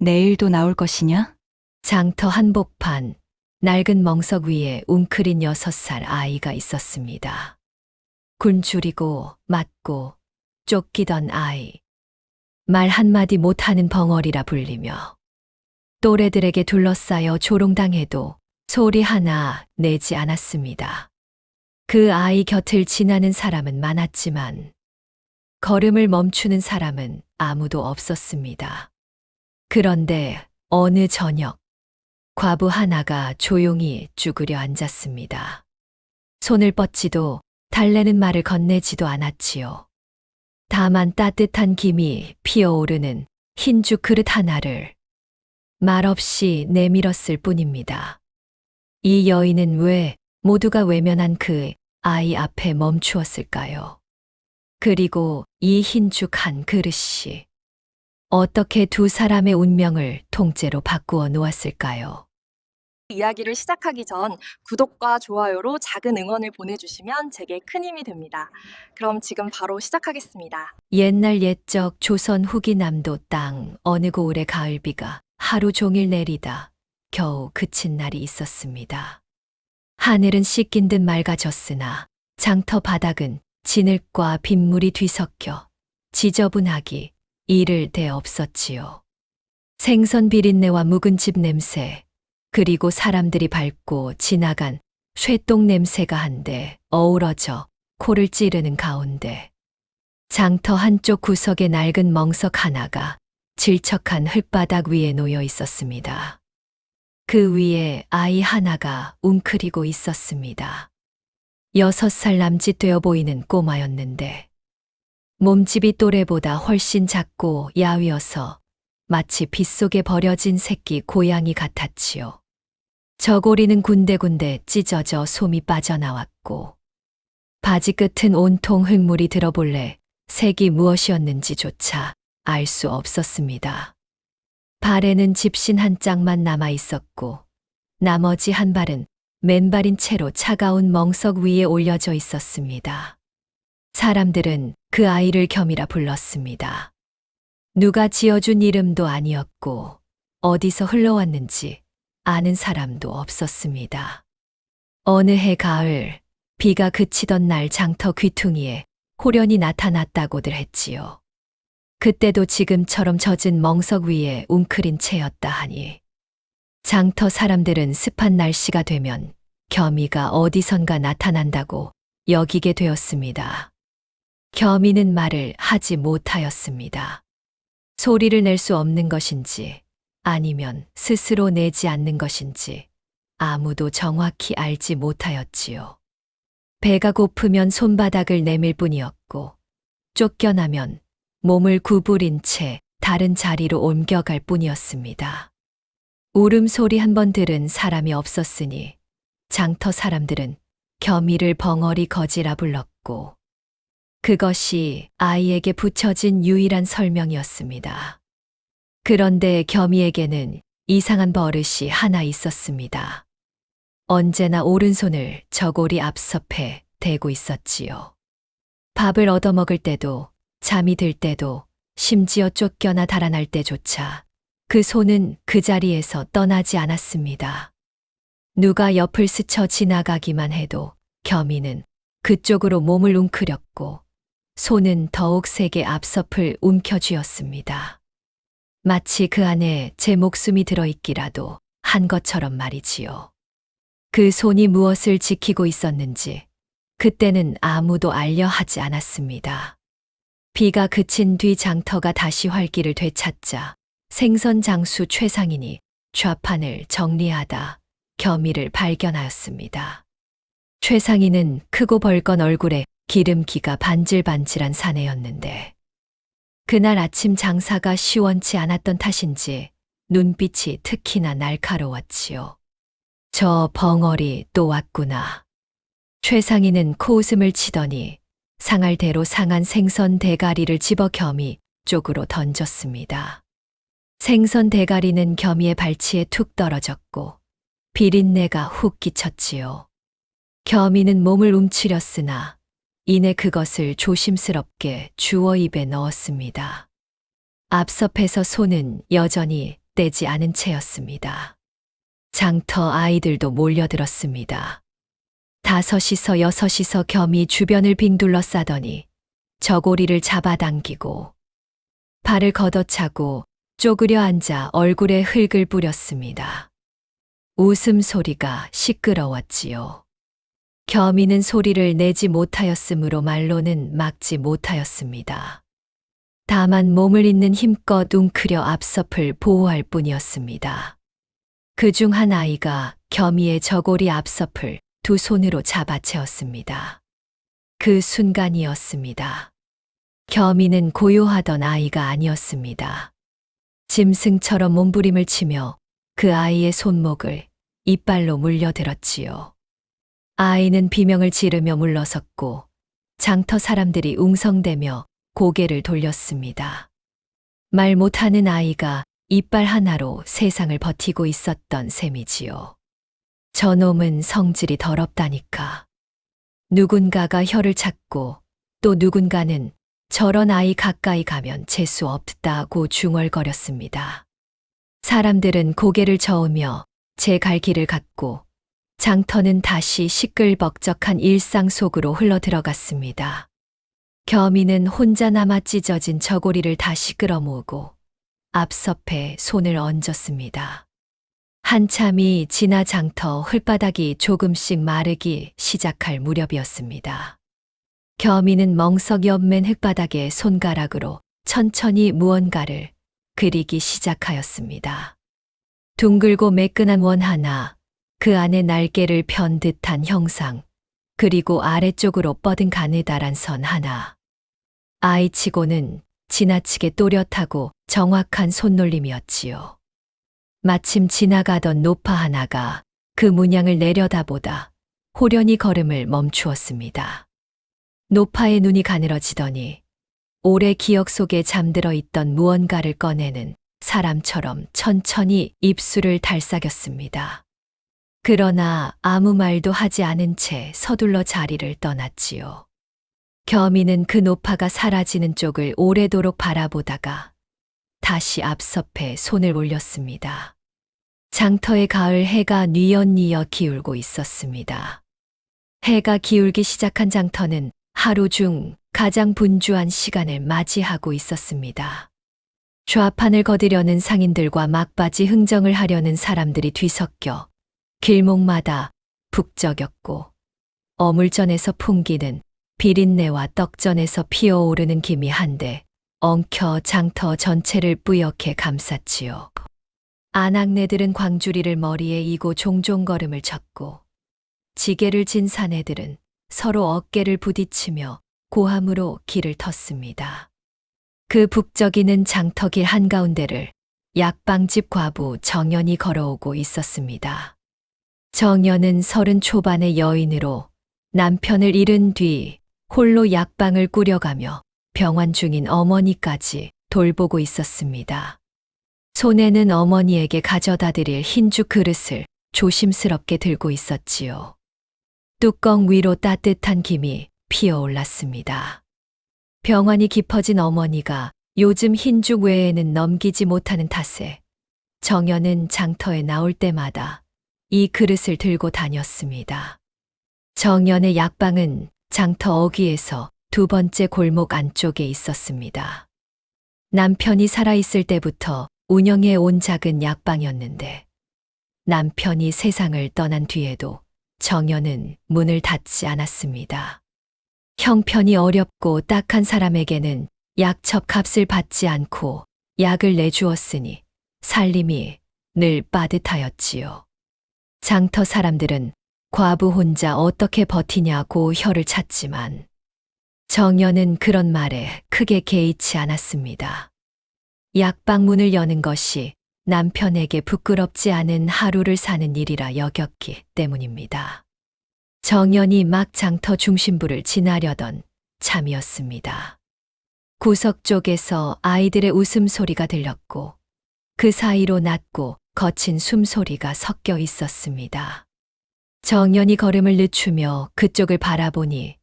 내일도 나올 것이냐? 장터 한복판, 낡은 멍석 위에 웅크린 6살 아이가 있었습니다. 굶주리고 맞고 쫓기던 아이. 말 한마디 못하는 벙어리라 불리며 또래들에게 둘러싸여 조롱당해도 소리 하나 내지 않았습니다. 그 아이 곁을 지나는 사람은 많았지만 걸음을 멈추는 사람은 아무도 없었습니다. 그런데 어느 저녁 과부 하나가 조용히 쭈그려 앉았습니다. 손을 뻗지도 달래는 말을 건네지도 않았지요. 다만 따뜻한 김이 피어오르는 흰죽 그릇 하나를 말없이 내밀었을 뿐입니다. 이 여인은 왜 모두가 외면한 그 아이 앞에 멈추었을까요? 그리고 이 흰죽 한 그릇이 어떻게 두 사람의 운명을 통째로 바꾸어 놓았을까요? 이야기를 시작하기 전 구독과 좋아요로 작은 응원을 보내주시면 제게 큰 힘이 됩니다. 그럼 지금 바로 시작하겠습니다. 옛날 옛적 조선 후기 남도 땅 어느 고을의 가을비가 하루 종일 내리다 겨우 그친 날이 있었습니다. 하늘은 씻긴 듯 맑아졌으나 장터 바닥은 진흙과 빗물이 뒤섞여 지저분하기 이를 데 없었지요. 생선 비린내와 묵은 집 냄새, 그리고 사람들이 밟고 지나간 쇠똥 냄새가 한데 어우러져 코를 찌르는 가운데 장터 한쪽 구석에 낡은 멍석 하나가 질척한 흙바닥 위에 놓여 있었습니다. 그 위에 아이 하나가 웅크리고 있었습니다. 6살 남짓 되어 보이는 꼬마였는데 몸집이 또래보다 훨씬 작고 야위어서 마치 빗속에 버려진 새끼 고양이 같았지요. 저고리는 군데군데 찢어져 솜이 빠져나왔고 바지 끝은 온통 흙물이 들어볼래 색이 무엇이었는지조차 알 수 없었습니다. 발에는 집신 한 짝만 남아 있었고 나머지 한 발은 맨발인 채로 차가운 멍석 위에 올려져 있었습니다. 사람들은 그 아이를 겸이라 불렀습니다. 누가 지어준 이름도 아니었고 어디서 흘러왔는지 아는 사람도 없었습니다. 어느 해 가을 비가 그치던 날 장터 귀퉁이에 호련히 나타났다고들 했지요. 그때도 지금처럼 젖은 멍석 위에 웅크린 채였다 하니 장터 사람들은 습한 날씨가 되면 겸이가 어디선가 나타난다고 여기게 되었습니다. 겸이는 말을 하지 못하였습니다. 소리를 낼 수 없는 것인지 아니면 스스로 내지 않는 것인지 아무도 정확히 알지 못하였지요. 배가 고프면 손바닥을 내밀 뿐이었고 쫓겨나면 몸을 구부린 채 다른 자리로 옮겨갈 뿐이었습니다. 울음소리 한 번 들은 사람이 없었으니 장터 사람들은 겸이를 벙어리 거지라 불렀고 그것이 아이에게 붙여진 유일한 설명이었습니다. 그런데 겸이에게는 이상한 버릇이 하나 있었습니다. 언제나 오른손을 저고리 앞섭에 대고 있었지요. 밥을 얻어먹을 때도 잠이 들 때도 심지어 쫓겨나 달아날 때조차 그 손은 그 자리에서 떠나지 않았습니다. 누가 옆을 스쳐 지나가기만 해도 겸이는 그쪽으로 몸을 웅크렸고 손은 더욱 세게 앞섭을 움켜쥐었습니다. 마치 그 안에 제 목숨이 들어있기라도 한 것처럼 말이지요. 그 손이 무엇을 지키고 있었는지 그때는 아무도 알려 하지 않았습니다. 비가 그친 뒤 장터가 다시 활기를 되찾자 생선 장수 최상인이 좌판을 정리하다 겸이를 발견하였습니다. 최상인은 크고 벌건 얼굴에 기름기가 반질반질한 사내였는데 그날 아침 장사가 시원치 않았던 탓인지 눈빛이 특히나 날카로웠지요. 저 벙어리 또 왔구나. 최상인은 코웃음을 치더니 상할 대로 상한 생선 대가리를 집어 겸이 쪽으로 던졌습니다. 생선 대가리는 겸이의 발치에 툭 떨어졌고 비린내가 훅 끼쳤지요. 겸이는 몸을 움츠렸으나 이내 그것을 조심스럽게 주워 입에 넣었습니다. 앞섭에서 손은 여전히 시작되지 않은 채였습니다. 장터 아이들도 몰려들었습니다. 다섯이서 여섯이서 겸이 주변을 빙둘러 싸더니 저고리를 잡아당기고 발을 걷어차고 쪼그려 앉아 얼굴에 흙을 뿌렸습니다. 웃음소리가 시끄러웠지요. 겸이는 소리를 내지 못하였으므로 말로는 막지 못하였습니다. 다만 몸을 잇는 힘껏 웅크려 앞섭을 보호할 뿐이었습니다. 그중 한 아이가 겸이의 저고리 앞섭을 두 손으로 잡아채었습니다. 그 순간이었습니다. 겸이는 고요하던 아이가 아니었습니다. 짐승처럼 몸부림을 치며 그 아이의 손목을 이빨로 물려들었지요. 아이는 비명을 지르며 물러섰고 장터 사람들이 웅성대며 고개를 돌렸습니다. 말 못하는 아이가 이빨 하나로 세상을 버티고 있었던 셈이지요. 저놈은 성질이 더럽다니까. 누군가가 혀를 찾고 또 누군가는 저런 아이 가까이 가면 재수 없다고 중얼거렸습니다. 사람들은 고개를 저으며 제 갈 길을 갔고 장터는 다시 시끌벅적한 일상 속으로 흘러들어갔습니다. 겸이는 혼자 남아 찢어진 저고리를 다시 끌어모으고 앞섭에 손을 얹었습니다. 한참이 지나 장터 흙바닥이 조금씩 마르기 시작할 무렵이었습니다. 겸이는 멍석 옆맨 흙바닥에 손가락으로 천천히 무언가를 그리기 시작하였습니다. 둥글고 매끈한 원 하나, 그 안에 날개를 편 듯한 형상, 그리고 아래쪽으로 뻗은 가느다란 선 하나. 아이치고는 지나치게 또렷하고 정확한 손놀림이었지요. 마침 지나가던 노파 하나가 그 문양을 내려다보다 호련히 걸음을 멈추었습니다. 노파의 눈이 가늘어지더니 오래 기억 속에 잠들어 있던 무언가를 꺼내는 사람처럼 천천히 입술을 달싹였습니다. 그러나 아무 말도 하지 않은 채 서둘러 자리를 떠났지요. 겸이는 그 노파가 사라지는 쪽을 오래도록 바라보다가 다시 앞섭에 손을 올렸습니다. 장터의 가을 해가 뉘엿뉘엿 기울고 있었습니다. 해가 기울기 시작한 장터는 하루 중 가장 분주한 시간을 맞이하고 있었습니다. 좌판을 거두려는 상인들과 막바지 흥정을 하려는 사람들이 뒤섞여 길목마다 북적였고 어물전에서 풍기는 비린내와 떡전에서 피어오르는 김이 한데 엉켜 장터 전체를 뿌옇게 감쌌지요. 아낙네들은 광주리를 머리에 이고 종종 걸음을 쳤고 지게를 진 사내들은 서로 어깨를 부딪히며 고함으로 길을 텄습니다. 그 북적이는 장터길 한가운데를 약방집 과부 정연이 걸어오고 있었습니다. 정연은 30 초반의 여인으로 남편을 잃은 뒤 홀로 약방을 꾸려가며 병환 중인 어머니까지 돌보고 있었습니다. 손에는 어머니에게 가져다 드릴 흰죽 그릇을 조심스럽게 들고 있었지요. 뚜껑 위로 따뜻한 김이 피어올랐습니다. 병환이 깊어진 어머니가 요즘 흰죽 외에는 넘기지 못하는 탓에 정연은 장터에 나올 때마다 이 그릇을 들고 다녔습니다. 정연의 약방은 장터 어귀에서 두 번째 골목 안쪽에 있었습니다. 남편이 살아있을 때부터 운영해 온 작은 약방이었는데 남편이 세상을 떠난 뒤에도 정연은 문을 닫지 않았습니다. 형편이 어렵고 딱한 사람에게는 약첩 값을 받지 않고 약을 내주었으니 살림이 늘 빠듯하였지요. 장터 사람들은 과부 혼자 어떻게 버티냐고 혀를 찼지만 정연은 그런 말에 크게 개의치 않았습니다. 약방 문을 여는 것이 남편에게 부끄럽지 않은 하루를 사는 일이라 여겼기 때문입니다. 정연이 막 장터 중심부를 지나려던 참이었습니다. 구석 쪽에서 아이들의 웃음소리가 들렸고 그 사이로 낮고 거친 숨소리가 섞여 있었습니다. 정연이 걸음을 늦추며 그쪽을 바라보니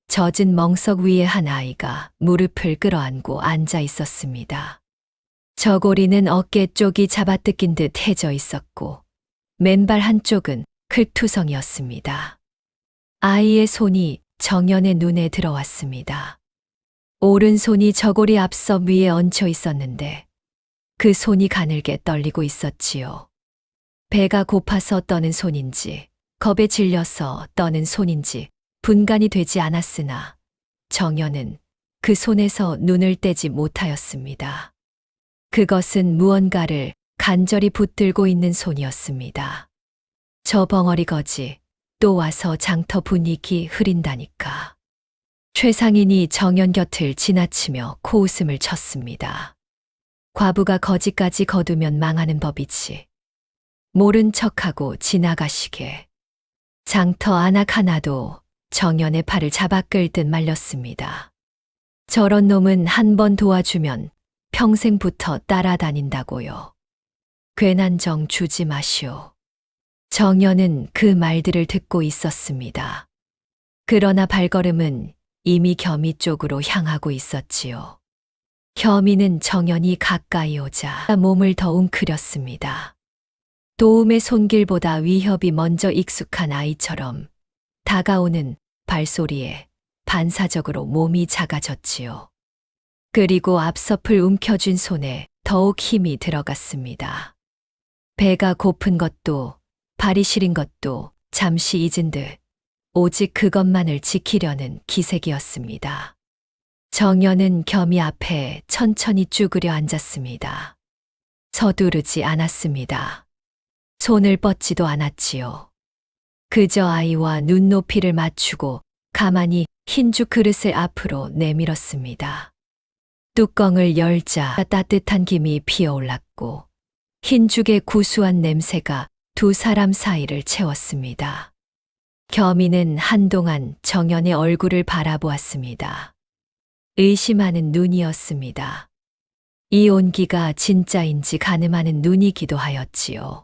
젖은 멍석 위에 한 아이가 무릎을 끌어안고 앉아 있었습니다. 저고리는 어깨 쪽이 잡아뜯긴 듯 해져 있었고 맨발 한쪽은 클투성이었습니다. 아이의 손이 정연의 눈에 들어왔습니다. 오른손이 저고리 앞섭 위에 얹혀 있었는데 그 손이 가늘게 떨리고 있었지요. 배가 고파서 떠는 손인지 겁에 질려서 떠는 손인지 분간이 되지 않았으나 정연은 그 손에서 눈을 떼지 못하였습니다. 그것은 무언가를 간절히 붙들고 있는 손이었습니다. 저 벙어리 거지 또 와서 장터 분위기 흐린다니까. 최상인이 정연 곁을 지나치며 코웃음을 쳤습니다. 과부가 거지까지 거두면 망하는 법이지. 모른 척하고 지나가시게. 장터 안악 하나도 정연의 팔을 잡아 끌듯 말렸습니다. 저런 놈은 한 번 도와주면 평생부터 따라다닌다고요. 괜한 정 주지 마시오. 정연은 그 말들을 듣고 있었습니다. 그러나 발걸음은 이미 겸이 쪽으로 향하고 있었지요. 겸이는 정연이 가까이 오자 몸을 더 웅크렸습니다. 도움의 손길보다 위협이 먼저 익숙한 아이처럼 다가오는 발소리에 반사적으로 몸이 작아졌지요. 그리고 앞섭을 움켜쥔 손에 더욱 힘이 들어갔습니다. 배가 고픈 것도 발이 시린 것도 잠시 잊은 듯 오직 그것만을 지키려는 기색이었습니다. 정연은 겸이 앞에 천천히 쭈그려 앉았습니다. 서두르지 않았습니다. 손을 뻗지도 않았지요. 그저 아이와 눈높이를 맞추고 가만히 흰죽 그릇을 앞으로 내밀었습니다. 뚜껑을 열자 따뜻한 김이 피어올랐고 흰죽의 구수한 냄새가 두 사람 사이를 채웠습니다. 겸이는 한동안 정연의 얼굴을 바라보았습니다. 의심하는 눈이었습니다. 이 온기가 진짜인지 가늠하는 눈이기도 하였지요.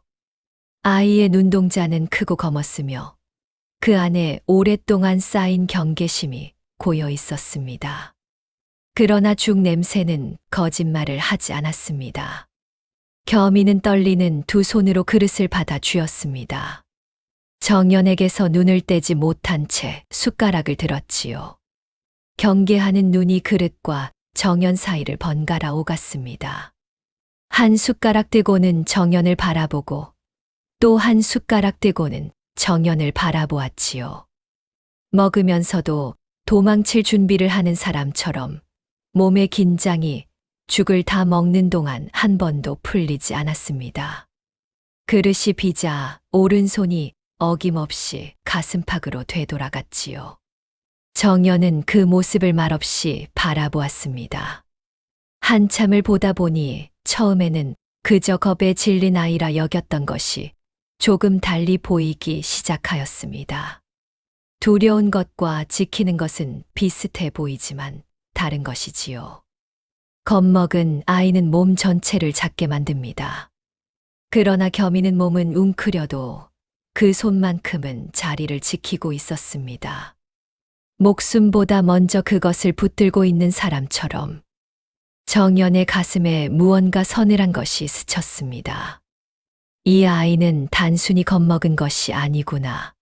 아이의 눈동자는 크고 검었으며 그 안에 오랫동안 쌓인 경계심이 고여 있었습니다. 그러나 죽 냄새는 거짓말을 하지 않았습니다. 겸이는 떨리는 두 손으로 그릇을 받아 쥐었습니다. 정연에게서 눈을 떼지 못한 채 숟가락을 들었지요. 경계하는 눈이 그릇과 정연 사이를 번갈아 오갔습니다. 한 숟가락 뜨고는 정연을 바라보고 또 한 숟가락 뜨고는 정연을 바라보았지요. 먹으면서도 도망칠 준비를 하는 사람처럼 몸의 긴장이 죽을 다 먹는 동안 한 번도 풀리지 않았습니다. 그릇이 비자 오른손이 어김없이 가슴팍으로 되돌아갔지요. 정연은 그 모습을 말없이 바라보았습니다. 한참을 보다 보니 처음에는 그저 겁에 질린 아이라 여겼던 것이 조금 달리 보이기 시작하였습니다. 두려운 것과 지키는 것은 비슷해 보이지만 다른 것이지요. 겁먹은 아이는 몸 전체를 작게 만듭니다. 그러나 겸이는 몸은 웅크려도 그 손만큼은 자리를 지키고 있었습니다. 목숨보다 먼저 그것을 붙들고 있는 사람처럼 정연의 가슴에 무언가 서늘한 것이 스쳤습니다. 이 아이는 단순히 겁먹은 것이 아니구나.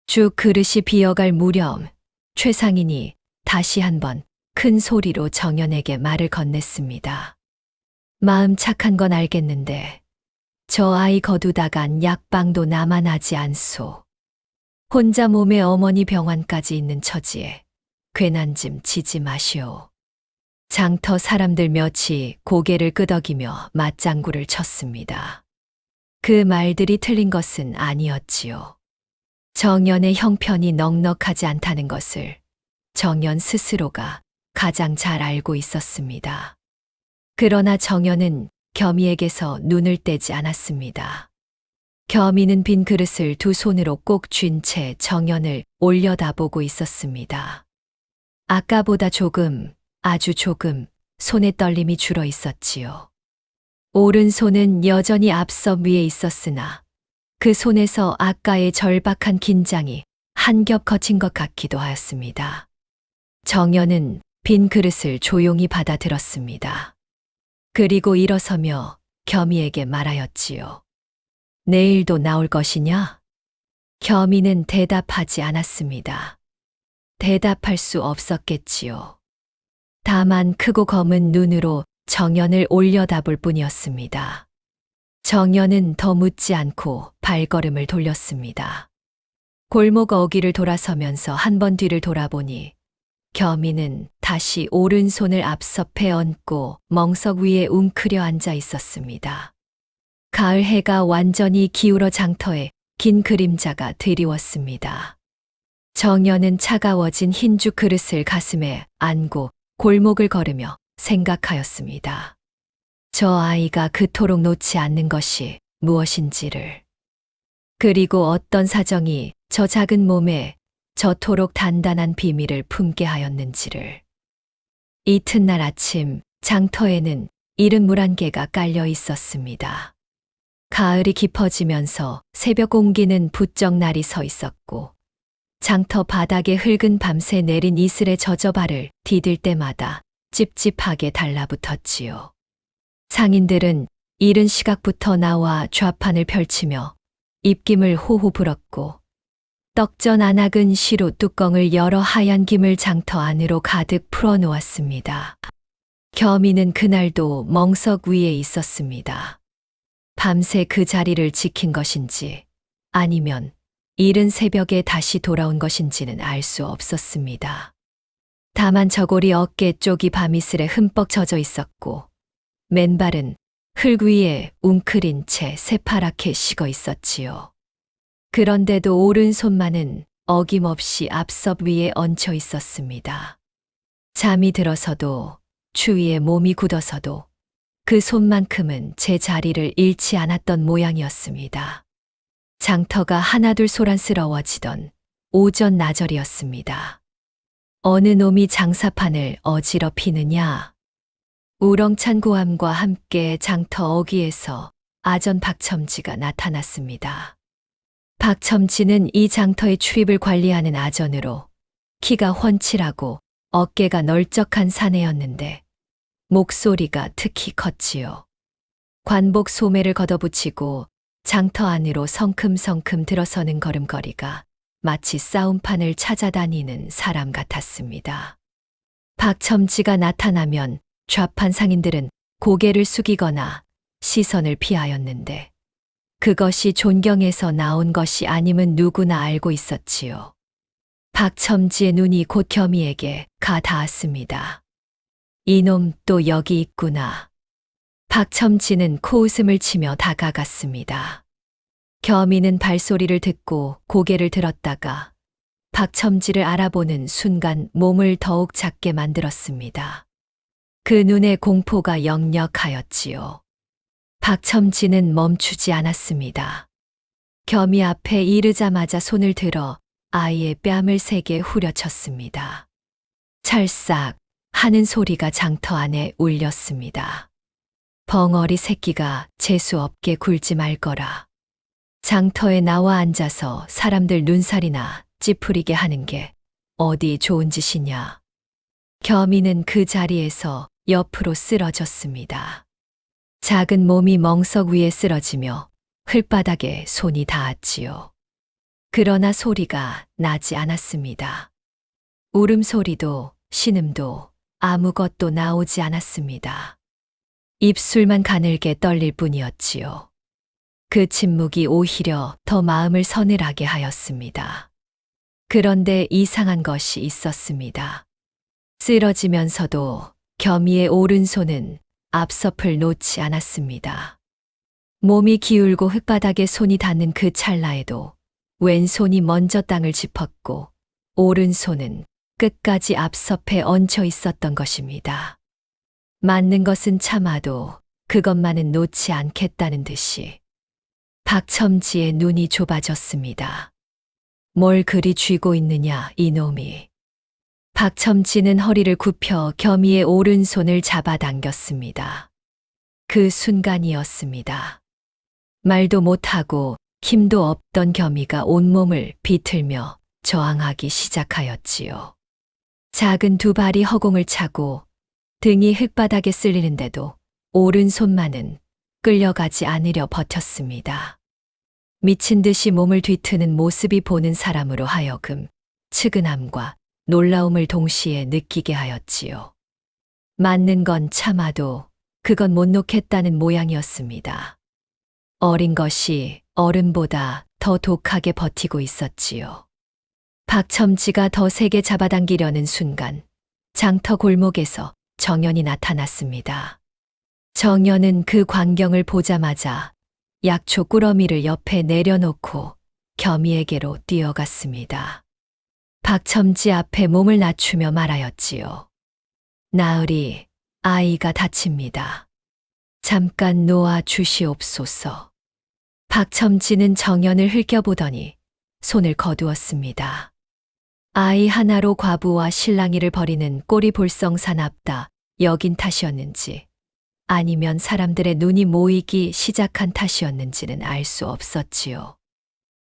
죽 그릇이 비어갈 무렵 최상인이 다시 한번 큰 소리로 정연에게 말을 건넸습니다. 마음 착한 건 알겠는데 저 아이 거두다간 약방도 남아나지 않소. 혼자 몸에 어머니 병환까지 있는 처지에 괜한 짐 지지 마시오. 장터 사람들 몇이 고개를 끄덕이며 맞장구를 쳤습니다. 그 말들이 틀린 것은 아니었지요. 정연의 형편이 넉넉하지 않다는 것을 정연 스스로가 가장 잘 알고 있었습니다. 그러나 정연은 겸이에게서 눈을 떼지 않았습니다. 겸이는 빈 그릇을 두 손으로 꼭 쥔 채 정연을 올려다보고 있었습니다. 아까보다 조금, 아주 조금 손의 떨림이 줄어 있었지요. 오른손은 여전히 앞섭 위에 있었으나 그 손에서 아까의 절박한 긴장이 한 겹 거친 것 같기도 하였습니다. 정연은 빈 그릇을 조용히 받아들었습니다. 그리고 일어서며 겸이에게 말하였지요. 내일도 나올 것이냐? 겸이는 대답하지 않았습니다. 대답할 수 없었겠지요. 다만 크고 검은 눈으로 정연을 올려다볼 뿐이었습니다. 정연은 더 묻지 않고 발걸음을 돌렸습니다. 골목 어귀를 돌아서면서 한 번 뒤를 돌아보니 겸이는 다시 오른손을 앞섭해 얹고 멍석 위에 웅크려 앉아 있었습니다. 가을 해가 완전히 기울어 장터에 긴 그림자가 드리웠습니다. 정연은 차가워진 흰죽 그릇을 가슴에 안고 골목을 걸으며 생각하였습니다. 저 아이가 그토록 놓지 않는 것이 무엇인지를, 그리고 어떤 사정이 저 작은 몸에 저토록 단단한 비밀을 품게 하였는지를. 이튿날 아침 장터에는 이른 물 한 개가 깔려 있었습니다. 가을이 깊어지면서 새벽 공기는 부쩍 날이 서 있었고 장터 바닥에 흙은 밤새 내린 이슬에 젖어 발을 디딜 때마다 찝찝하게 달라붙었지요. 상인들은 이른 시각부터 나와 좌판을 펼치며 입김을 호호 불었고 떡전 안악은 시루 뚜껑을 열어 하얀 김을 장터 안으로 가득 풀어놓았습니다. 겸이는 그날도 멍석 위에 있었습니다. 밤새 그 자리를 지킨 것인지 아니면 이른 새벽에 다시 돌아온 것인지는 알 수 없었습니다. 다만 저고리 어깨 쪽이 밤이슬에 흠뻑 젖어 있었고 맨발은 흙 위에 웅크린 채 새파랗게 식어 있었지요. 그런데도 오른손만은 어김없이 앞섭 위에 얹혀 있었습니다. 잠이 들어서도 추위에 몸이 굳어서도 그 손만큼은 제 자리를 잃지 않았던 모양이었습니다. 장터가 하나둘 소란스러워지던 오전 나절이었습니다. 어느 놈이 장사판을 어지럽히느냐? 우렁찬 고함과 함께 장터 어귀에서 아전 박첨지가 나타났습니다. 박첨지는 이 장터의 출입을 관리하는 아전으로 키가 훤칠하고 어깨가 널쩍한 사내였는데 목소리가 특히 컸지요. 관복 소매를 걷어붙이고 장터 안으로 성큼성큼 들어서는 걸음걸이가 마치 싸움판을 찾아다니는 사람 같았습니다. 박첨지가 나타나면 좌판 상인들은 고개를 숙이거나 시선을 피하였는데 그것이 존경에서 나온 것이 아님은 누구나 알고 있었지요. 박첨지의 눈이 곧 겸이에게 가 닿았습니다. 이놈 또 여기 있구나. 박첨지는 코웃음을 치며 다가갔습니다. 겸이는 발소리를 듣고 고개를 들었다가 박첨지를 알아보는 순간 몸을 더욱 작게 만들었습니다. 그 눈에 공포가 역력하였지요. 박첨지는 멈추지 않았습니다. 겸이 앞에 이르자마자 손을 들어 아이의 뺨을 세게 후려쳤습니다. 찰싹 하는 소리가 장터 안에 울렸습니다. 벙어리 새끼가 재수없게 굴지 말거라. 장터에 나와 앉아서 사람들 눈살이나 찌푸리게 하는 게 어디 좋은 짓이냐. 겸이는 그 자리에서 옆으로 쓰러졌습니다. 작은 몸이 멍석 위에 쓰러지며 흙바닥에 손이 닿았지요. 그러나 소리가 나지 않았습니다. 울음소리도 신음도 아무것도 나오지 않았습니다. 입술만 가늘게 떨릴 뿐이었지요. 그 침묵이 오히려 더 마음을 서늘하게 하였습니다. 그런데 이상한 것이 있었습니다. 쓰러지면서도 겸이의 오른손은 앞섭을 놓지 않았습니다. 몸이 기울고 흙바닥에 손이 닿는 그 찰나에도 왼손이 먼저 땅을 짚었고 오른손은 끝까지 앞섭에 얹혀 있었던 것입니다. 맞는 것은 참아도 그것만은 놓지 않겠다는 듯이 박첨지의 눈이 좁아졌습니다. 뭘 그리 쥐고 있느냐 이놈이. 박첨지는 허리를 굽혀 겸이의 오른손을 잡아당겼습니다. 그 순간이었습니다. 말도 못하고 힘도 없던 겸이가 온몸을 비틀며 저항하기 시작하였지요. 작은 두 발이 허공을 차고 등이 흙바닥에 쓸리는데도 오른손만은 끌려가지 않으려 버텼습니다. 미친 듯이 몸을 뒤트는 모습이 보는 사람으로 하여금 측은함과 놀라움을 동시에 느끼게 하였지요. 맞는 건 참아도 그건 못 놓겠다는 모양이었습니다. 어린 것이 어른보다 더 독하게 버티고 있었지요. 박첨지가 더 세게 잡아당기려는 순간 장터 골목에서 정연이 나타났습니다. 정연은 그 광경을 보자마자 약초 꾸러미를 옆에 내려놓고 겸이에게로 뛰어갔습니다. 박첨지 앞에 몸을 낮추며 말하였지요. 나으리, 아이가 다칩니다. 잠깐 놓아 주시옵소서. 박첨지는 정연을 흘겨보더니 손을 거두었습니다. 아이 하나로 과부와 실랑이를 벌이는 꼴이 볼썽사납다 여긴 탓이었는지 아니면 사람들의 눈이 모이기 시작한 탓이었는지는 알 수 없었지요.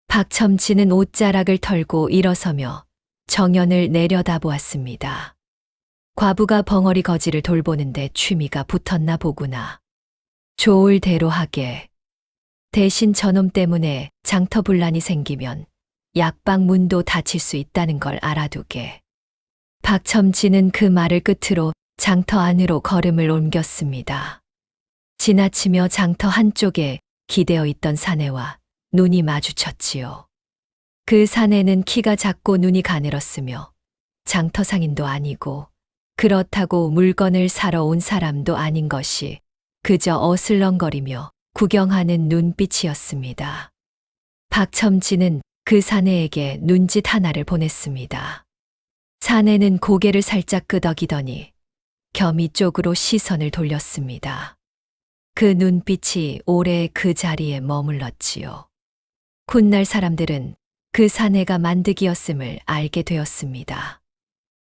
박첨지는 옷자락을 털고 일어서며 정연을 내려다보았습니다. 과부가 벙어리 거지를 돌보는데 취미가 붙었나 보구나. 좋을 대로 하게. 대신 저놈 때문에 장터 분란이 생기면 약방 문도 닫힐 수 있다는 걸 알아두게. 박첨지는 그 말을 끝으로 장터 안으로 걸음을 옮겼습니다. 지나치며 장터 한쪽에 기대어 있던 사내와 눈이 마주쳤지요. 그 사내는 키가 작고 눈이 가늘었으며 장터 상인도 아니고 그렇다고 물건을 사러 온 사람도 아닌 것이 그저 어슬렁거리며 구경하는 눈빛이었습니다. 박첨지는 그 사내에게 눈짓 하나를 보냈습니다. 사내는 고개를 살짝 끄덕이더니 겸이 쪽으로 시선을 돌렸습니다. 그 눈빛이 오래 그 자리에 머물렀지요. 훗날 사람들은 그 사내가 만득이었음을 알게 되었습니다.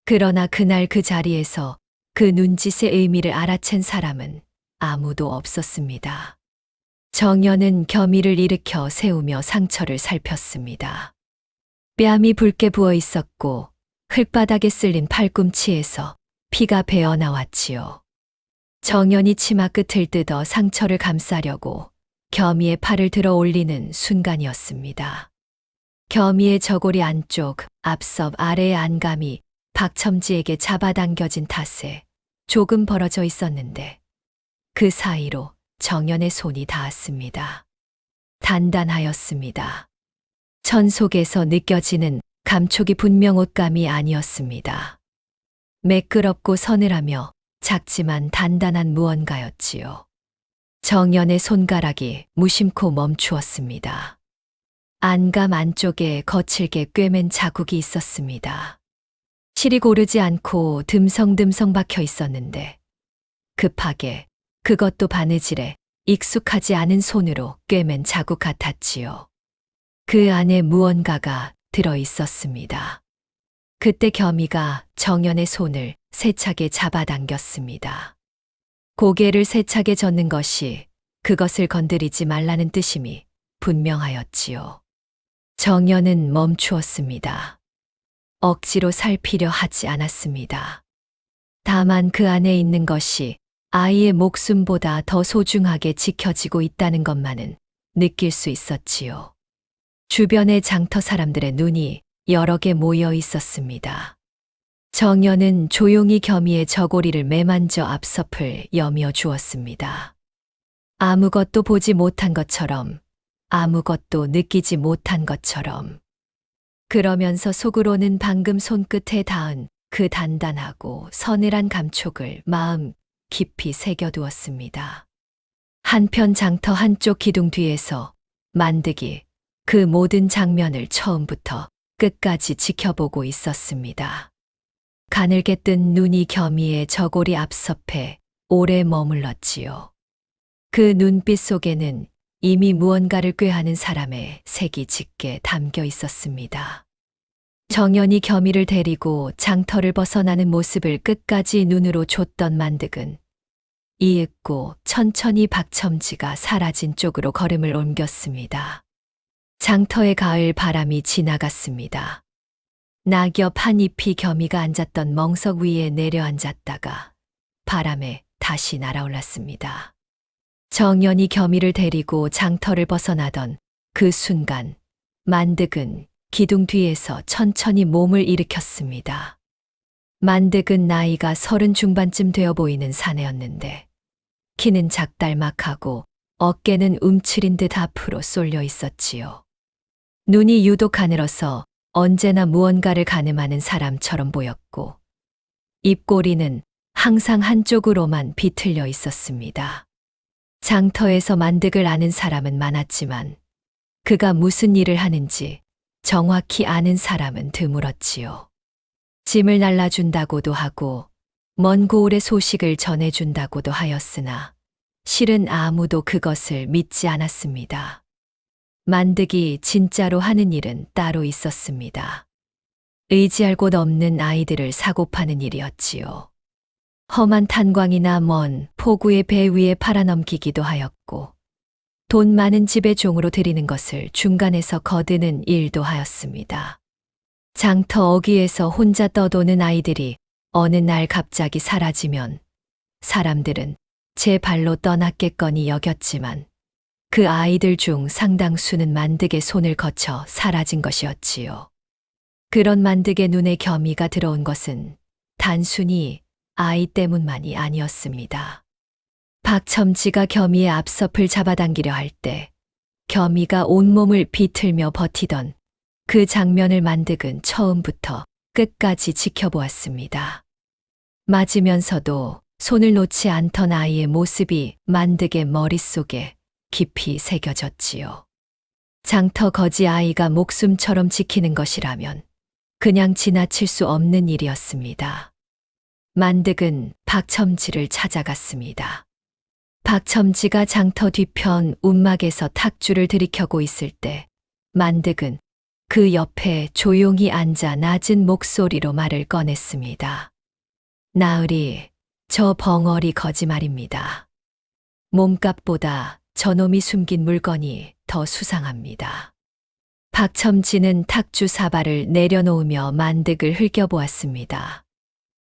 그러나 그날 그 자리에서 그 눈짓의 의미를 알아챈 사람은 아무도 없었습니다. 정연은 겸이를 일으켜 세우며 상처를 살폈습니다. 뺨이 붉게 부어 있었고 흙바닥에 쓸린 팔꿈치에서 피가 배어 나왔지요. 정연이 치마 끝을 뜯어 상처를 감싸려고 겸이의 팔을 들어 올리는 순간이었습니다. 겸이의 저고리 안쪽, 앞섭 아래의 안감이 박첨지에게 잡아당겨진 탓에 조금 벌어져 있었는데 그 사이로 정연의 손이 닿았습니다. 단단하였습니다. 천 속에서 느껴지는 감촉이 분명 옷감이 아니었습니다. 매끄럽고 서늘하며 작지만 단단한 무언가였지요. 정연의 손가락이 무심코 멈추었습니다. 안감 안쪽에 거칠게 꿰맨 자국이 있었습니다. 실이 고르지 않고 듬성듬성 박혀 있었는데 급하게 그것도 바느질에 익숙하지 않은 손으로 꿰맨 자국 같았지요. 그 안에 무언가가 들어 있었습니다. 그때 겸이가 정연의 손을 세차게 잡아당겼습니다. 고개를 세차게 젓는 것이 그것을 건드리지 말라는 뜻임이 분명하였지요. 정연은 멈추었습니다. 억지로 살피려 하지 않았습니다. 다만 그 안에 있는 것이 아이의 목숨보다 더 소중하게 지켜지고 있다는 것만은 느낄 수 있었지요. 주변의 장터 사람들의 눈이 여러 개 모여 있었습니다. 정연은 조용히 겸이의 저고리를 매만져 앞섭을 여미어 주었습니다. 아무것도 보지 못한 것처럼, 아무것도 느끼지 못한 것처럼. 그러면서 속으로는 방금 손끝에 닿은 그 단단하고 서늘한 감촉을 마음 깊이 새겨두었습니다. 한편 장터 한쪽 기둥 뒤에서 만득이 그 모든 장면을 처음부터 끝까지 지켜보고 있었습니다. 가늘게 뜬 눈이 겸이의 저고리 앞섭에 오래 머물렀지요. 그 눈빛 속에는 이미 무언가를 꾀하는 사람의 색이 짙게 담겨 있었습니다. 정연이 겸이를 데리고 장터를 벗어나는 모습을 끝까지 눈으로 줬던 만득은 이윽고 천천히 박첨지가 사라진 쪽으로 걸음을 옮겼습니다. 장터의 가을 바람이 지나갔습니다. 낙엽 한 잎이 겸이가 앉았던 멍석 위에 내려앉았다가 바람에 다시 날아올랐습니다. 정연이 겸이를 데리고 장터를 벗어나던 그 순간 만득은 기둥 뒤에서 천천히 몸을 일으켰습니다. 만득은 나이가 30 중반쯤 되어 보이는 사내였는데 키는 작달막하고 어깨는 움츠린 듯 앞으로 쏠려 있었지요. 눈이 유독 가늘어서 언제나 무언가를 가늠하는 사람처럼 보였고 입꼬리는 항상 한쪽으로만 비틀려 있었습니다. 장터에서 만득을 아는 사람은 많았지만 그가 무슨 일을 하는지 정확히 아는 사람은 드물었지요. 짐을 날라준다고도 하고 먼 고을의 소식을 전해준다고도 하였으나 실은 아무도 그것을 믿지 않았습니다. 만득이 진짜로 하는 일은 따로 있었습니다. 의지할 곳 없는 아이들을 사고 파는 일이었지요. 험한 탄광이나 먼 포구의 배 위에 팔아넘기기도 하였고 돈 많은 집의 종으로 들이는 것을 중간에서 거드는 일도 하였습니다. 장터 어귀에서 혼자 떠도는 아이들이 어느 날 갑자기 사라지면 사람들은 제 발로 떠났겠거니 여겼지만 그 아이들 중 상당수는 만득의 손을 거쳐 사라진 것이었지요. 그런 만득의 눈에 겸이가 들어온 것은 단순히 아이 때문만이 아니었습니다. 박첨지가 겸이의 앞섭을 잡아당기려 할 때 겸이가 온몸을 비틀며 버티던 그 장면을 만득은 처음부터 끝까지 지켜보았습니다. 맞으면서도 손을 놓지 않던 아이의 모습이 만득의 머릿속에 깊이 새겨졌지요. 장터 거지 아이가 목숨처럼 지키는 것이라면 그냥 지나칠 수 없는 일이었습니다. 만득은 박첨지를 찾아갔습니다. 박첨지가 장터 뒤편 움막에서 탁주를 들이켜고 있을 때 만득은 그 옆에 조용히 앉아 낮은 목소리로 말을 꺼냈습니다. 나으리, 저 벙어리 거짓말입니다. 몸값보다 저놈이 숨긴 물건이 더 수상합니다. 박첨지는 탁주 사발을 내려놓으며 만득을 흘겨보았습니다.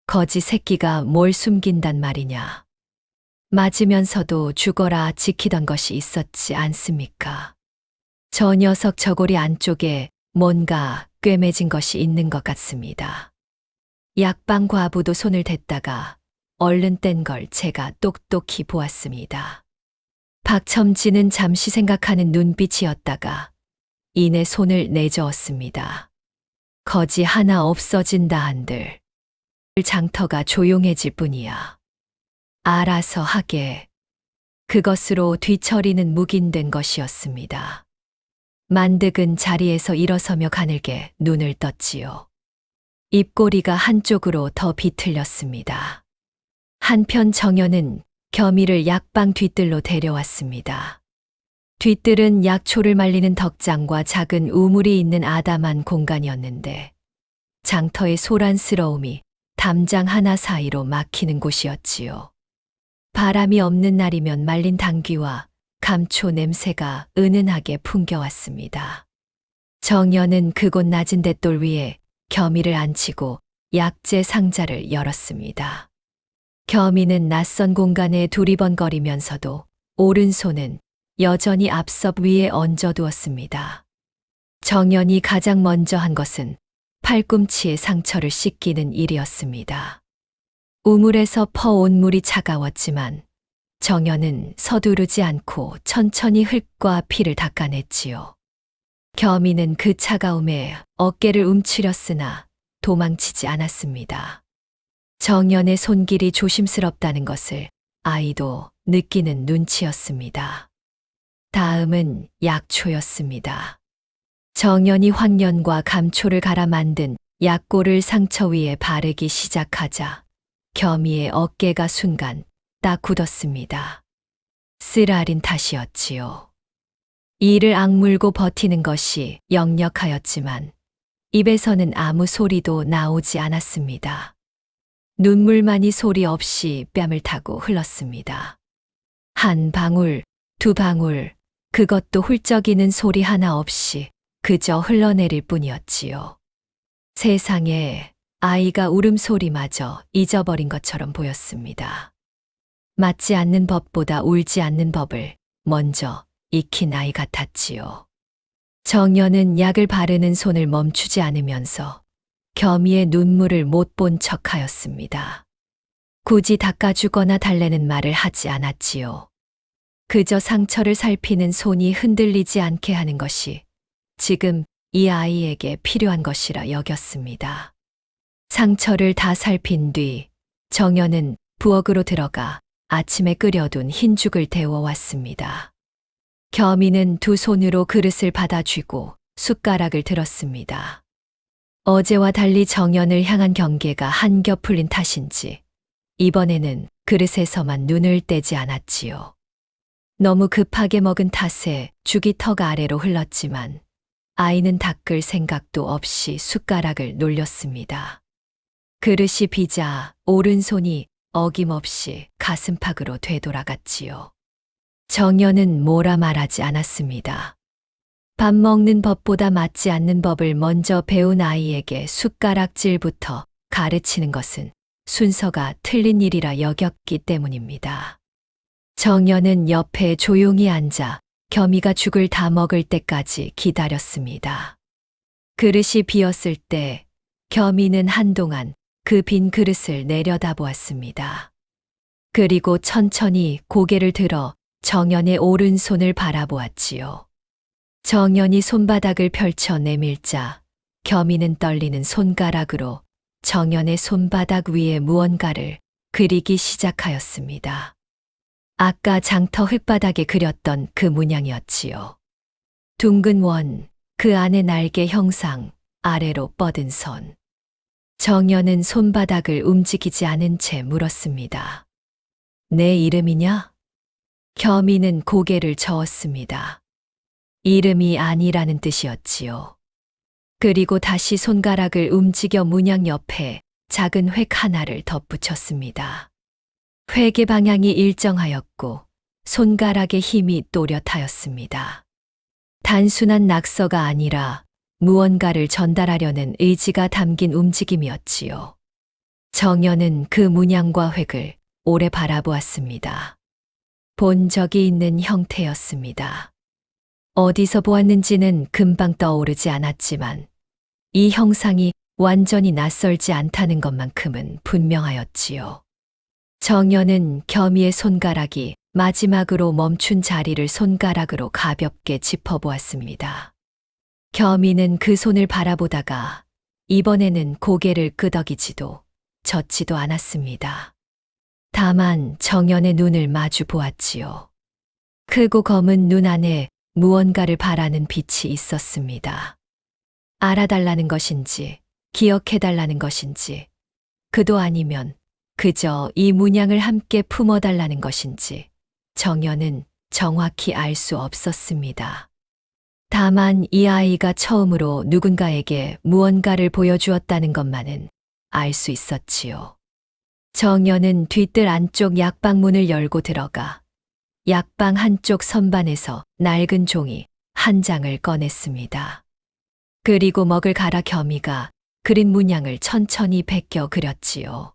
거지 새끼가 뭘 숨긴단 말이냐. 맞으면서도 죽어라 지키던 것이 있었지 않습니까? 저 녀석 저고리 안쪽에 뭔가 꿰매진 것이 있는 것 같습니다. 약방 과부도 손을 댔다가 얼른 뗀 걸 제가 똑똑히 보았습니다. 박첨지는 잠시 생각하는 눈빛이었다가 이내 손을 내저었습니다. 거지 하나 없어진다 한들 장터가 조용해질 뿐이야. 알아서 하게. 그것으로 뒤처리는 묵인된 것이었습니다. 만득은 자리에서 일어서며 가늘게 눈을 떴지요. 입꼬리가 한쪽으로 더 비틀렸습니다. 한편 정연은 겸이를 약방 뒤뜰로 데려왔습니다. 뒤뜰은 약초를 말리는 덕장과 작은 우물이 있는 아담한 공간이었는데 장터의 소란스러움이 담장 하나 사이로 막히는 곳이었지요. 바람이 없는 날이면 말린 당귀와 감초 냄새가 은은하게 풍겨왔습니다. 정연은 그곳 낮은 돛돌 위에 겸이를 앉히고 약재 상자를 열었습니다. 겸이는 낯선 공간에 두리번거리면서도 오른손은 여전히 앞섭 위에 얹어두었습니다. 정연이 가장 먼저 한 것은 팔꿈치의 상처를 씻기는 일이었습니다. 우물에서 퍼온 물이 차가웠지만 정연은 서두르지 않고 천천히 흙과 피를 닦아냈지요. 겸이는 그 차가움에 어깨를 움츠렸으나 도망치지 않았습니다. 정연의 손길이 조심스럽다는 것을 아이도 느끼는 눈치였습니다. 다음은 약초였습니다. 정연이 황련과 감초를 갈아 만든 약골을 상처 위에 바르기 시작하자 겸이의 어깨가 순간 딱 굳었습니다. 쓰라린 탓이었지요. 이를 악물고 버티는 것이 역력하였지만 입에서는 아무 소리도 나오지 않았습니다. 눈물만이 소리 없이 뺨을 타고 흘렀습니다. 한 방울, 두 방울, 그것도 훌쩍이는 소리 하나 없이 그저 흘러내릴 뿐이었지요. 세상에 아이가 울음소리마저 잊어버린 것처럼 보였습니다. 맞지 않는 법보다 울지 않는 법을 먼저 익힌 아이 같았지요. 정연은 약을 바르는 손을 멈추지 않으면서 겸이의 눈물을 못 본 척하였습니다. 굳이 닦아주거나 달래는 말을 하지 않았지요. 그저 상처를 살피는 손이 흔들리지 않게 하는 것이 지금 이 아이에게 필요한 것이라 여겼습니다. 상처를 다 살핀 뒤 정연은 부엌으로 들어가 아침에 끓여둔 흰죽을 데워왔습니다. 겸이는 두 손으로 그릇을 받아쥐고 숟가락을 들었습니다. 어제와 달리 정연을 향한 경계가 한겹 풀린 탓인지 이번에는 그릇에서만 눈을 떼지 않았지요. 너무 급하게 먹은 탓에 죽이 턱 아래로 흘렀지만 아이는 닦을 생각도 없이 숟가락을 놀렸습니다. 그릇이 비자 오른손이 어김없이 가슴팍으로 되돌아갔지요. 정연은 뭐라 말하지 않았습니다. 밥 먹는 법보다 맞지 않는 법을 먼저 배운 아이에게 숟가락질부터 가르치는 것은 순서가 틀린 일이라 여겼기 때문입니다. 정연은 옆에 조용히 앉아 겸이가 죽을 다 먹을 때까지 기다렸습니다. 그릇이 비었을 때 겸이는 한동안 그 빈 그릇을 내려다보았습니다. 그리고 천천히 고개를 들어 정연의 오른손을 바라보았지요. 정연이 손바닥을 펼쳐 내밀자 겸이는 떨리는 손가락으로 정연의 손바닥 위에 무언가를 그리기 시작하였습니다. 아까 장터 흙바닥에 그렸던 그 문양이었지요. 둥근 원, 그 안에 날개 형상, 아래로 뻗은 선. 정연은 손바닥을 움직이지 않은 채 물었습니다. 내 이름이냐? 겸이는 고개를 저었습니다. 이름이 아니라는 뜻이었지요. 그리고 다시 손가락을 움직여 문양 옆에 작은 획 하나를 덧붙였습니다. 획의 방향이 일정하였고 손가락의 힘이 또렷하였습니다. 단순한 낙서가 아니라 무언가를 전달하려는 의지가 담긴 움직임이었지요. 정연은 그 문양과 획을 오래 바라보았습니다. 본 적이 있는 형태였습니다. 어디서 보았는지는 금방 떠오르지 않았지만 이 형상이 완전히 낯설지 않다는 것만큼은 분명하였지요. 정연은 겸이의 손가락이 마지막으로 멈춘 자리를 손가락으로 가볍게 짚어보았습니다. 겸이는 그 손을 바라보다가 이번에는 고개를 끄덕이지도 젓지도 않았습니다. 다만 정연의 눈을 마주 보았지요. 크고 검은 눈 안에 무언가를 바라는 빛이 있었습니다. 알아달라는 것인지 기억해달라는 것인지 그도 아니면 그저 이 문양을 함께 품어달라는 것인지 정연은 정확히 알 수 없었습니다. 다만 이 아이가 처음으로 누군가에게 무언가를 보여주었다는 것만은 알 수 있었지요. 정연은 뒤뜰 안쪽 약방 문을 열고 들어가 약방 한쪽 선반에서 낡은 종이 한 장을 꺼냈습니다. 그리고 먹을 가라 겸이가 그린 문양을 천천히 베껴 그렸지요.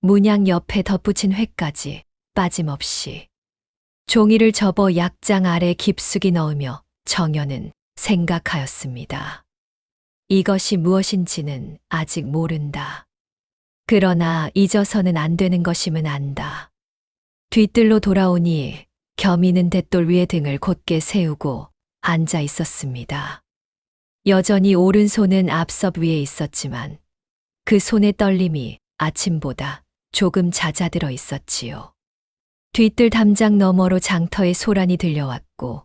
문양 옆에 덧붙인 획까지 빠짐없이. 종이를 접어 약장 아래 깊숙이 넣으며 정연은 생각하였습니다. 이것이 무엇인지는 아직 모른다. 그러나 잊어서는 안 되는 것임은 안다. 뒤뜰로 돌아오니 겸이는 돛돌 위에 등을 곧게 세우고 앉아 있었습니다. 여전히 오른손은 앞섭 위에 있었지만 그 손의 떨림이 아침보다 조금 잦아들어 있었지요. 뒤뜰 담장 너머로 장터의 소란이 들려왔고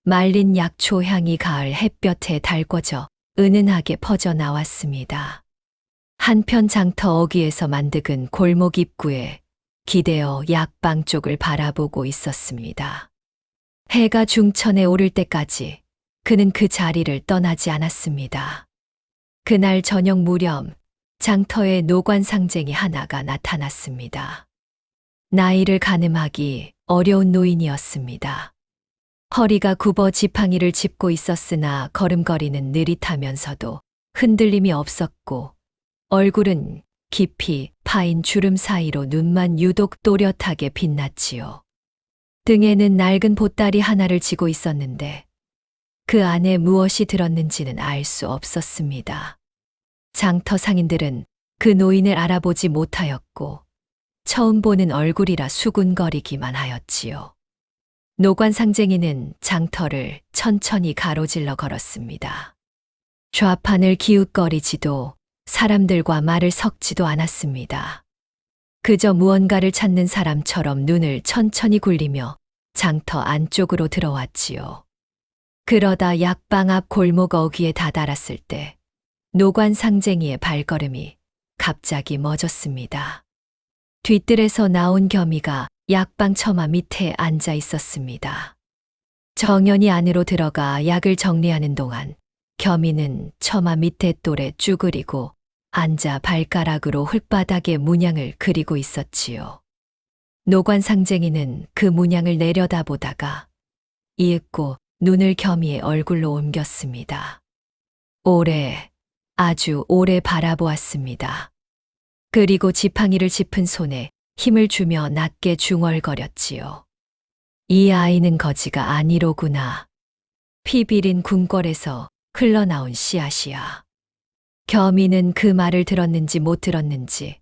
말린 약초 향이 가을 햇볕에 달궈져 은은하게 퍼져 나왔습니다. 한편 장터 어귀에서 만드은 골목 입구에 기대어 약방 쪽을 바라보고 있었습니다. 해가 중천에 오를 때까지 그는 그 자리를 떠나지 않았습니다. 그날 저녁 무렵 장터에 노관상쟁이 하나가 나타났습니다. 나이를 가늠하기 어려운 노인이었습니다. 허리가 굽어 지팡이를 짚고 있었으나 걸음걸이는 느릿하면서도 흔들림이 없었고 얼굴은 깊이 파인 주름 사이로 눈만 유독 또렷하게 빛났지요. 등에는 낡은 보따리 하나를 지고 있었는데 그 안에 무엇이 들었는지는 알 수 없었습니다. 장터 상인들은 그 노인을 알아보지 못하였고 처음 보는 얼굴이라 수군거리기만 하였지요. 노관 상쟁이는 장터를 천천히 가로질러 걸었습니다. 좌판을 기웃거리지도 사람들과 말을 섞지도 않았습니다. 그저 무언가를 찾는 사람처럼 눈을 천천히 굴리며 장터 안쪽으로 들어왔지요. 그러다 약방 앞 골목 어귀에 다다랐을 때 노관 상쟁이의 발걸음이 갑자기 멎었습니다. 뒤뜰에서 나온 겸이가 약방 처마 밑에 앉아 있었습니다. 정연이 안으로 들어가 약을 정리하는 동안 겸이는 처마 밑에 돌에 쭈그리고 앉아 발가락으로 흙바닥에 문양을 그리고 있었지요. 노관 상쟁이는 그 문양을 내려다보다가 이윽고 눈을 겸이의 얼굴로 옮겼습니다. 오래, 아주 오래 바라보았습니다. 그리고 지팡이를 짚은 손에 힘을 주며 낮게 중얼거렸지요. 이 아이는 거지가 아니로구나. 피 비린 궁궐에서 흘러나온 씨앗이야. 겸이는 그 말을 들었는지 못 들었는지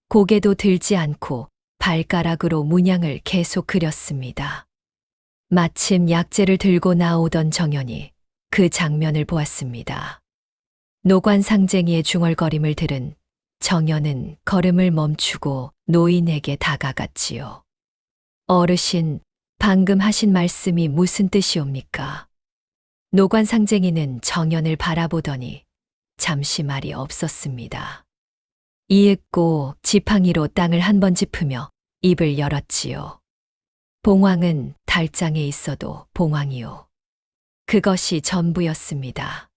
고개도 들지 않고 발가락으로 문양을 계속 그렸습니다. 마침 약재를 들고 나오던 정연이 그 장면을 보았습니다. 노관 상쟁이의 중얼거림을 들은 정연은 걸음을 멈추고 노인에게 다가갔지요. 어르신, 방금 하신 말씀이 무슨 뜻이옵니까? 노관 상쟁이는 정연을 바라보더니 잠시 말이 없었습니다. 이윽고 지팡이로 땅을 한 번 짚으며 입을 열었지요. 봉황은 달장에 있어도 봉황이요. 그것이 전부였습니다.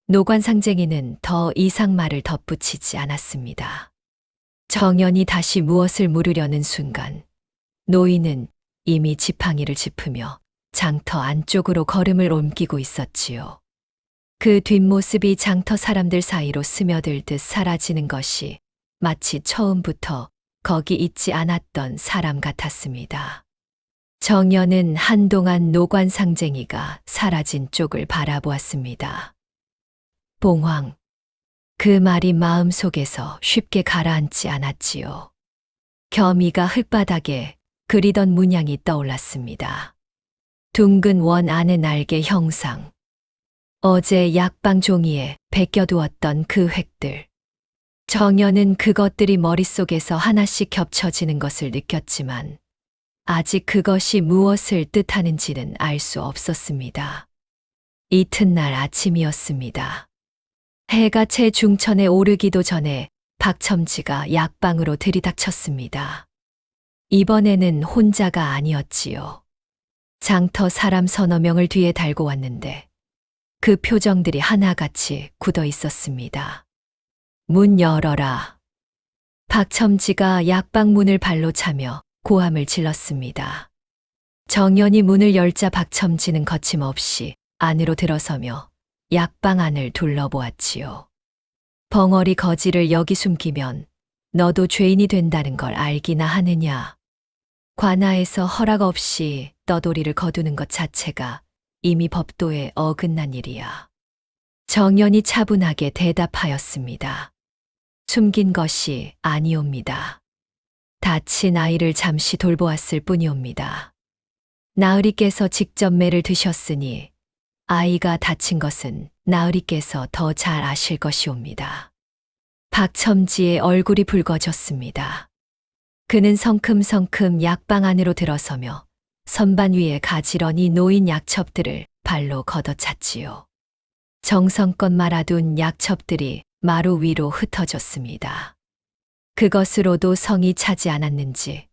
노관 상쟁이는 더 이상 말을 덧붙이지 않았습니다. 정연이 다시 무엇을 물으려는 순간 노인은 이미 지팡이를 짚으며 장터 안쪽으로 걸음을 옮기고 있었지요. 그 뒷모습이 장터 사람들 사이로 스며들듯 사라지는 것이 마치 처음부터 거기 있지 않았던 사람 같았습니다. 정연은 한동안 노관 상쟁이가 사라진 쪽을 바라보았습니다. 봉황, 그 말이 마음속에서 쉽게 가라앉지 않았지요. 겸이가 흙바닥에 그리던 문양이 떠올랐습니다. 둥근 원 안의 날개 형상, 어제 약방 종이에 베껴두었던 그 획들. 정연은 그것들이 머릿속에서 하나씩 겹쳐지는 것을 느꼈지만 아직 그것이 무엇을 뜻하는지는 알 수 없었습니다. 이튿날 아침이었습니다. 해가 채 중천에 오르기도 전에 박첨지가 약방으로 들이닥쳤습니다. 이번에는 혼자가 아니었지요. 장터 사람 서너 명을 뒤에 달고 왔는데 그 표정들이 하나같이 굳어 있었습니다. 문 열어라. 박첨지가 약방 문을 발로 차며 고함을 질렀습니다. 정연이 문을 열자 박첨지는 거침없이 안으로 들어서며 약방 안을 둘러보았지요. 벙어리 거지를 여기 숨기면 너도 죄인이 된다는 걸 알기나 하느냐. 관아에서 허락 없이 떠돌이를 거두는 것 자체가 이미 법도에 어긋난 일이야. 정연이 차분하게 대답하였습니다. 숨긴 것이 아니옵니다. 다친 아이를 잠시 돌보았을 뿐이옵니다. 나으리께서 직접 매를 드셨으니 아이가 다친 것은 나으리께서 더 잘 아실 것이옵니다. 박첨지의 얼굴이 붉어졌습니다. 그는 성큼성큼 약방 안으로 들어서며 선반 위에 가지런히 놓인 약첩들을 발로 걷어찼지요. 정성껏 말아둔 약첩들이 마루 위로 흩어졌습니다. 그것으로도 성이 차지 않았는지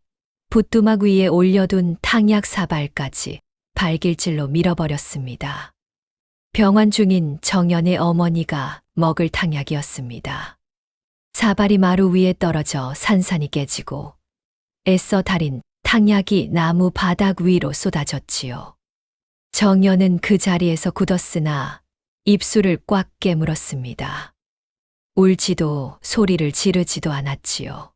붓두막 위에 올려둔 탕약 사발까지 발길질로 밀어버렸습니다. 병환 중인 정연의 어머니가 먹을 탕약이었습니다. 사발이 마루 위에 떨어져 산산이 깨지고 애써 달인 탕약이 나무 바닥 위로 쏟아졌지요. 정연은 그 자리에서 굳었으나 입술을 꽉 깨물었습니다. 울지도 소리를 지르지도 않았지요.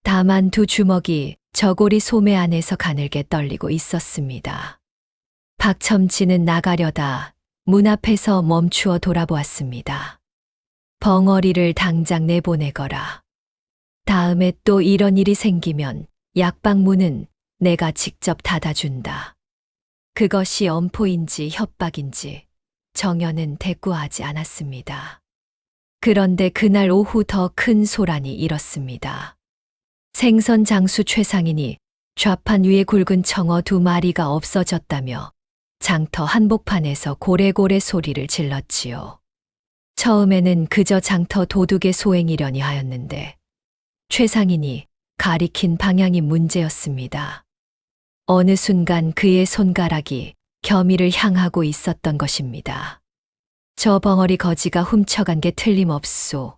다만 두 주먹이 저고리 소매 안에서 가늘게 떨리고 있었습니다. 박첨지는 나가려다 문 앞에서 멈추어 돌아보았습니다. 벙어리를 당장 내보내거라. 다음에 또 이런 일이 생기면 약방 문은 내가 직접 닫아준다. 그것이 엄포인지 협박인지 정연은 대꾸하지 않았습니다. 그런데 그날 오후 더 큰 소란이 일었습니다. 생선 장수 최상인이 좌판 위에 굵은 청어 2마리가 없어졌다며 장터 한복판에서 고래고래 소리를 질렀지요. 처음에는 그저 장터 도둑의 소행이려니 하였는데 최상인이 가리킨 방향이 문제였습니다. 어느 순간 그의 손가락이 겸이를 향하고 있었던 것입니다. 저 벙어리 거지가 훔쳐간 게 틀림없소.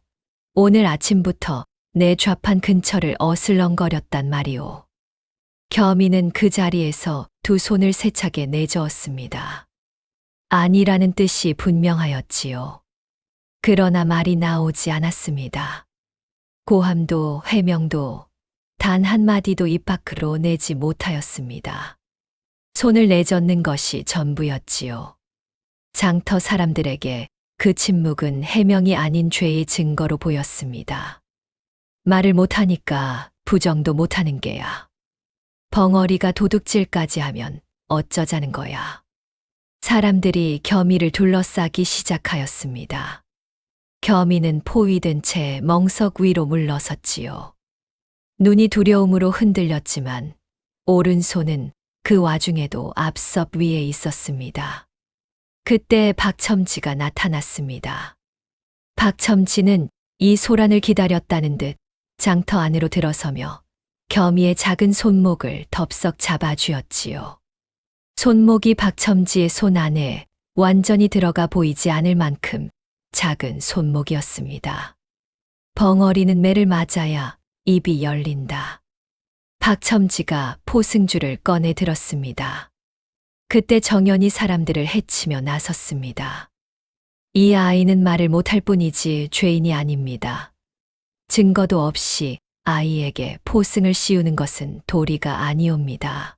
오늘 아침부터 내 좌판 근처를 어슬렁거렸단 말이오. 겸이는 그 자리에서 두 손을 세차게 내저었습니다. 아니라는 뜻이 분명하였지요. 그러나 말이 나오지 않았습니다. 고함도 해명도 단 한마디도 입 밖으로 내지 못하였습니다. 손을 내젓는 것이 전부였지요. 장터 사람들에게 그 침묵은 해명이 아닌 죄의 증거로 보였습니다. 말을 못하니까 부정도 못하는 게야. 벙어리가 도둑질까지 하면 어쩌자는 거야. 사람들이 겸이를 둘러싸기 시작하였습니다. 겸이는 포위된 채 멍석 위로 물러섰지요. 눈이 두려움으로 흔들렸지만 오른손은 그 와중에도 앞섭 위에 있었습니다. 그때 박첨지가 나타났습니다. 박첨지는 이 소란을 기다렸다는 듯 장터 안으로 들어서며 겸이의 작은 손목을 덥석 잡아쥐었지요. 손목이 박첨지의 손 안에 완전히 들어가 보이지 않을 만큼 작은 손목이었습니다. 벙어리는 매를 맞아야 입이 열린다. 박첨지가 포승줄을 꺼내 들었습니다. 그때 정연이 사람들을 해치며 나섰습니다. 이 아이는 말을 못할 뿐이지 죄인이 아닙니다. 증거도 없이 아이에게 포승을 씌우는 것은 도리가 아니옵니다.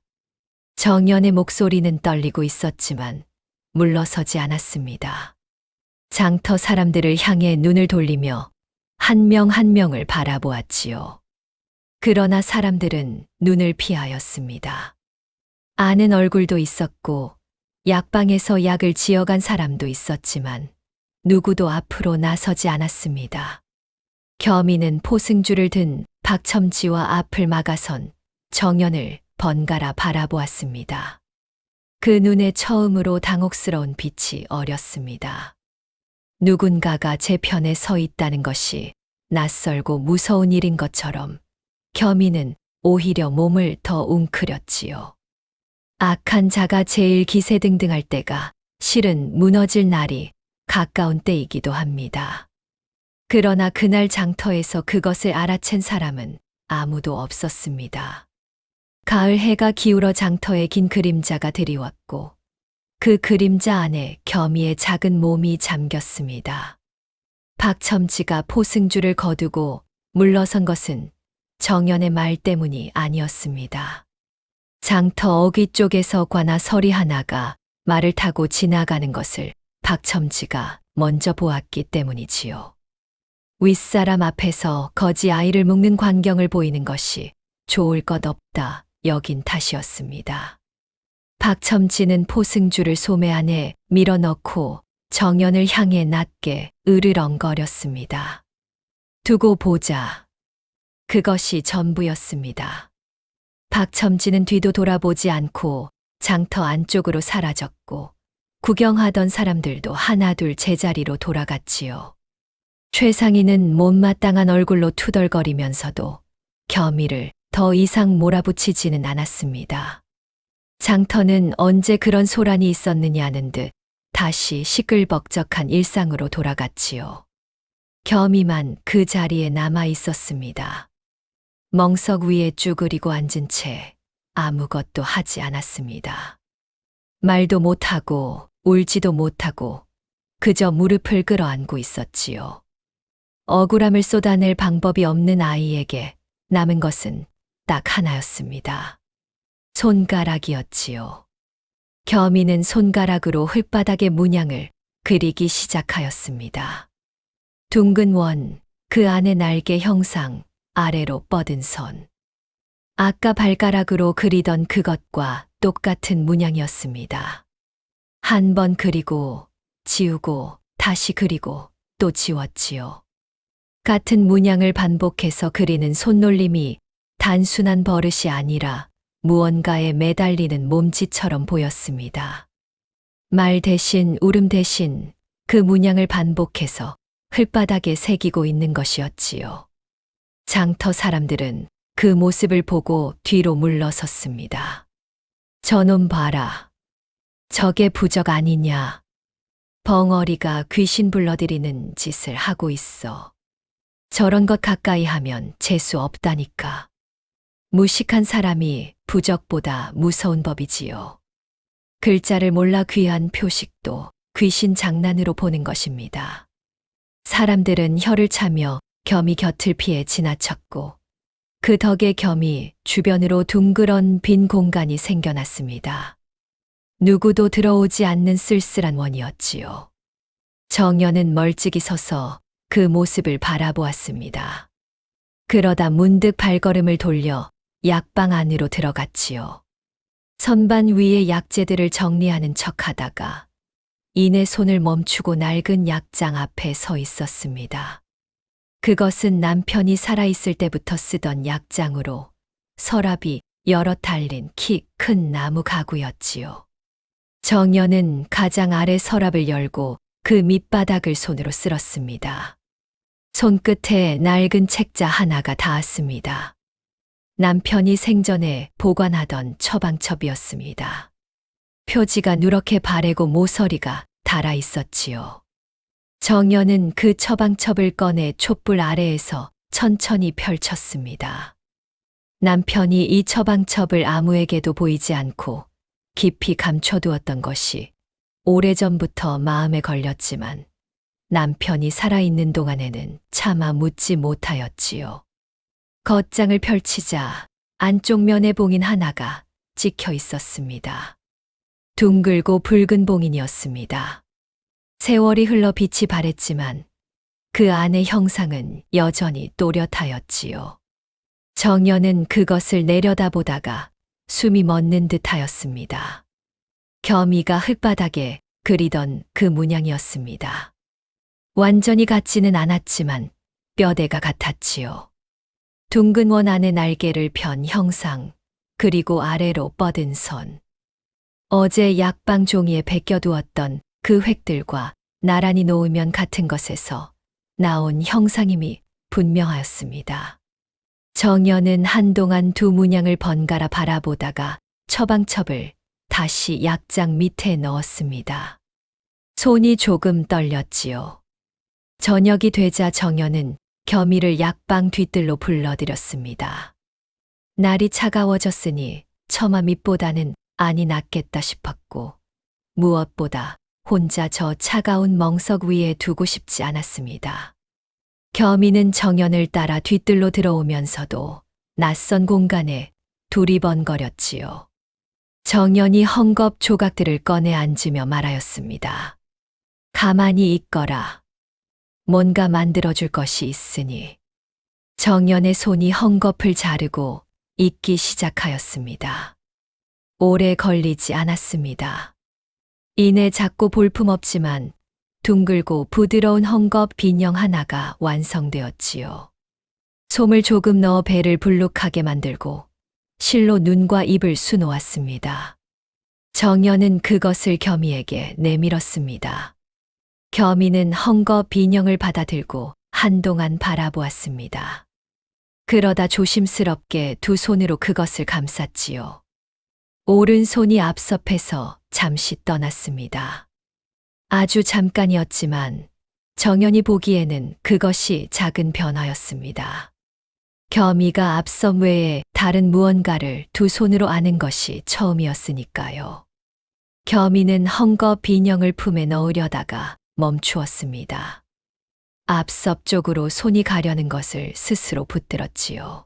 정연의 목소리는 떨리고 있었지만 물러서지 않았습니다. 장터 사람들을 향해 눈을 돌리며 한 명 한 명을 바라보았지요. 그러나 사람들은 눈을 피하였습니다. 아는 얼굴도 있었고 약방에서 약을 지어간 사람도 있었지만 누구도 앞으로 나서지 않았습니다. 겸이는 포승줄을 든 박첨지와 앞을 막아선 정연을 번갈아 바라보았습니다. 그 눈에 처음으로 당혹스러운 빛이 어렸습니다. 누군가가 제 편에 서 있다는 것이 낯설고 무서운 일인 것처럼 겸이는 오히려 몸을 더 웅크렸지요. 악한 자가 제일 기세등등할 때가 실은 무너질 날이 가까운 때이기도 합니다. 그러나 그날 장터에서 그것을 알아챈 사람은 아무도 없었습니다. 가을 해가 기울어 장터에 긴 그림자가 드리웠고 그 그림자 안에 겸이의 작은 몸이 잠겼습니다. 박첨지가 포승줄을 거두고 물러선 것은 정연의 말 때문이 아니었습니다. 장터 어귀 쪽에서 관아 서리 하나가 말을 타고 지나가는 것을 박첨지가 먼저 보았기 때문이지요. 윗사람 앞에서 거지 아이를 묶는 광경을 보이는 것이 좋을 것 없다 여긴 탓이었습니다. 박첨지는 포승줄을 소매 안에 밀어넣고 정연을 향해 낮게 으르렁거렸습니다. 두고 보자. 그것이 전부였습니다. 박첨지는 뒤도 돌아보지 않고 장터 안쪽으로 사라졌고 구경하던 사람들도 하나둘 제자리로 돌아갔지요. 최상희는 못마땅한 얼굴로 투덜거리면서도 겸이를 더 이상 몰아붙이지는 않았습니다. 장터는 언제 그런 소란이 있었느냐는 듯 다시 시끌벅적한 일상으로 돌아갔지요. 겸이만 그 자리에 남아 있었습니다. 멍석 위에 쭈그리고 앉은 채 아무것도 하지 않았습니다. 말도 못하고 울지도 못하고 그저 무릎을 끌어안고 있었지요. 억울함을 쏟아낼 방법이 없는 아이에게 남은 것은 딱 하나였습니다. 손가락이었지요. 겸이는 손가락으로 흙바닥의 문양을 그리기 시작하였습니다. 둥근 원, 그 안에 날개 형상, 아래로 뻗은 선. 아까 발가락으로 그리던 그것과 똑같은 문양이었습니다. 한 번 그리고 지우고 다시 그리고 또 지웠지요. 같은 문양을 반복해서 그리는 손놀림이 단순한 버릇이 아니라 무언가에 매달리는 몸짓처럼 보였습니다. 말 대신 울음 대신 그 문양을 반복해서 흙바닥에 새기고 있는 것이었지요. 장터 사람들은 그 모습을 보고 뒤로 물러섰습니다. 저놈 봐라. 저게 부적 아니냐. 벙어리가 귀신 불러들이는 짓을 하고 있어. 저런 것 가까이 하면 재수 없다니까. 무식한 사람이 부적보다 무서운 법이지요. 글자를 몰라 귀한 표식도 귀신 장난으로 보는 것입니다. 사람들은 혀를 차며 겸이 곁을 피해 지나쳤고 그 덕에 겸이 주변으로 둥그런 빈 공간이 생겨났습니다. 누구도 들어오지 않는 쓸쓸한 원이었지요. 정연은 멀찍이 서서 그 모습을 바라보았습니다. 그러다 문득 발걸음을 돌려 약방 안으로 들어갔지요. 선반 위에 약재들을 정리하는 척하다가 이내 손을 멈추고 낡은 약장 앞에 서 있었습니다. 그것은 남편이 살아있을 때부터 쓰던 약장으로 서랍이 여러 달린 키 큰 나무 가구였지요. 정연은 가장 아래 서랍을 열고 그 밑바닥을 손으로 쓸었습니다. 손끝에 낡은 책자 하나가 닿았습니다. 남편이 생전에 보관하던 처방첩이었습니다. 표지가 누렇게 바래고 모서리가 달아 있었지요. 정연은 그 처방첩을 꺼내 촛불 아래에서 천천히 펼쳤습니다. 남편이 이 처방첩을 아무에게도 보이지 않고 깊이 감춰두었던 것이 오래전부터 마음에 걸렸지만 남편이 살아있는 동안에는 차마 묻지 못하였지요. 겉장을 펼치자 안쪽 면에 봉인 하나가 찍혀 있었습니다. 둥글고 붉은 봉인이었습니다. 세월이 흘러 빛이 바랬지만 그 안의 형상은 여전히 또렷하였지요. 정연은 그것을 내려다보다가 숨이 멎는 듯하였습니다. 겸이가 흙바닥에 그리던 그 문양이었습니다. 완전히 같지는 않았지만 뼈대가 같았지요. 둥근 원 안에 날개를 편 형상, 그리고 아래로 뻗은 선. 어제 약방 종이에 베껴두었던 그 획들과 나란히 놓으면 같은 것에서 나온 형상임이 분명하였습니다. 정연은 한동안 두 문양을 번갈아 바라보다가 처방첩을 다시 약장 밑에 넣었습니다. 손이 조금 떨렸지요. 저녁이 되자 정연은 겸이를 약방 뒤뜰로 불러들였습니다. 날이 차가워졌으니 처마 밑보다는 안이 낫겠다 싶었고 무엇보다 혼자 저 차가운 멍석 위에 두고 싶지 않았습니다. 겸이는 정연을 따라 뒤뜰로 들어오면서도 낯선 공간에 두리번거렸지요. 정연이 헝겊 조각들을 꺼내 앉으며 말하였습니다. 가만히 있거라. 뭔가 만들어줄 것이 있으니. 정연의 손이 헝겊을 자르고 익기 시작하였습니다. 오래 걸리지 않았습니다. 이내 작고 볼품없지만 둥글고 부드러운 헝겊 빈형 하나가 완성되었지요. 솜을 조금 넣어 배를 불룩하게 만들고 실로 눈과 입을 수놓았습니다. 정연은 그것을 겸이에게 내밀었습니다. 겸이는 헝겊 빈형을 받아들고 한동안 바라보았습니다. 그러다 조심스럽게 두 손으로 그것을 감쌌지요. 오른손이 앞섭해서 잠시 떠났습니다. 아주 잠깐이었지만 정연이 보기에는 그것이 작은 변화였습니다. 겸이가 앞섬 외에 다른 무언가를 두 손으로 아는 것이 처음이었으니까요. 겸이는 헝겊 빈형을 품에 넣으려다가 멈추었습니다. 앞섭 쪽으로 손이 가려는 것을 스스로 붙들었지요.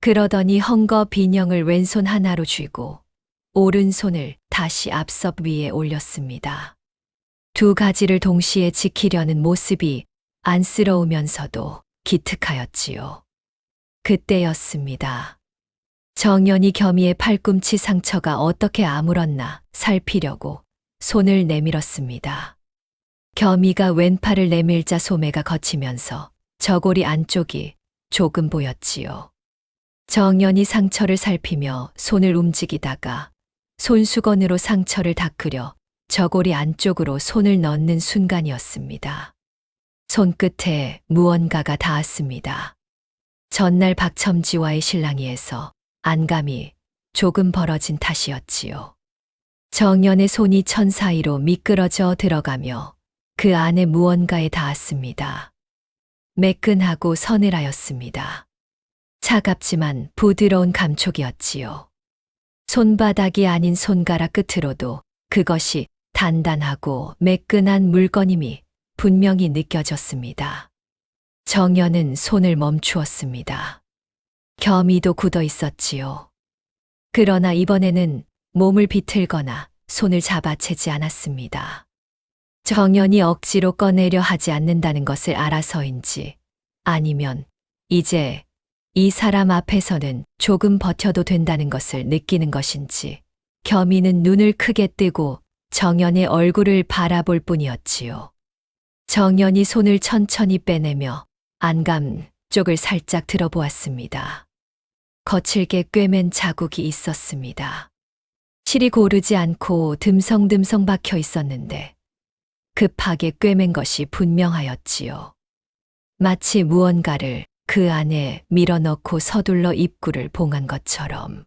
그러더니 헝거 비녕을 왼손 하나로 쥐고 오른손을 다시 앞섭 위에 올렸습니다. 두 가지를 동시에 지키려는 모습이 안쓰러우면서도 기특하였지요. 그때였습니다. 정연이 겸이의 팔꿈치 상처가 어떻게 아물었나 살피려고 손을 내밀었습니다. 겸이가 왼팔을 내밀자 소매가 걷히면서 저고리 안쪽이 조금 보였지요. 정연이 상처를 살피며 손을 움직이다가 손수건으로 상처를 닦으려 저고리 안쪽으로 손을 넣는 순간이었습니다. 손끝에 무언가가 닿았습니다. 전날 박첨지와의 실랑이에서 안감이 조금 벌어진 탓이었지요. 정연의 손이 천 사이로 미끄러져 들어가며 그 안에 무언가에 닿았습니다. 매끈하고 서늘하였습니다. 차갑지만 부드러운 감촉이었지요. 손바닥이 아닌 손가락 끝으로도 그것이 단단하고 매끈한 물건임이 분명히 느껴졌습니다. 정연은 손을 멈추었습니다. 겸이도 굳어 있었지요. 그러나 이번에는 몸을 비틀거나 손을 잡아채지 않았습니다. 정연이 억지로 꺼내려 하지 않는다는 것을 알아서인지 아니면 이제 이 사람 앞에서는 조금 버텨도 된다는 것을 느끼는 것인지 겸이는 눈을 크게 뜨고 정연의 얼굴을 바라볼 뿐이었지요. 정연이 손을 천천히 빼내며 안감 쪽을 살짝 들어보았습니다. 거칠게 꿰맨 자국이 있었습니다. 실이 고르지 않고 듬성듬성 박혀 있었는데 급하게 꿰맨 것이 분명하였지요. 마치 무언가를 그 안에 밀어넣고 서둘러 입구를 봉한 것처럼.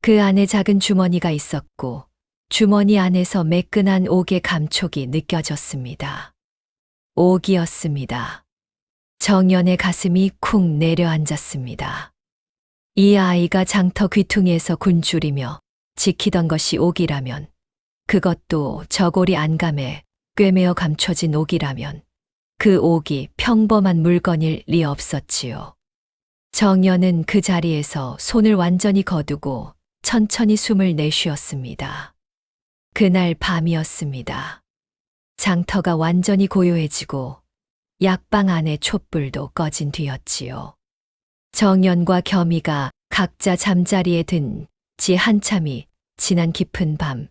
그 안에 작은 주머니가 있었고 주머니 안에서 매끈한 옥의 감촉이 느껴졌습니다. 옥이었습니다. 정연의 가슴이 쿵 내려앉았습니다. 이 아이가 장터 귀퉁이에서 굶주리며 지키던 것이 옥이라면, 그것도 저고리 안감에 꿰매어 감춰진 옥이라면 그 옥이 평범한 물건일 리 없었지요. 정연은 그 자리에서 손을 완전히 거두고 천천히 숨을 내쉬었습니다. 그날 밤이었습니다. 장터가 완전히 고요해지고 약방 안의 촛불도 꺼진 뒤였지요. 정연과 겸이가 각자 잠자리에 든 지 한참이 지난 깊은 밤,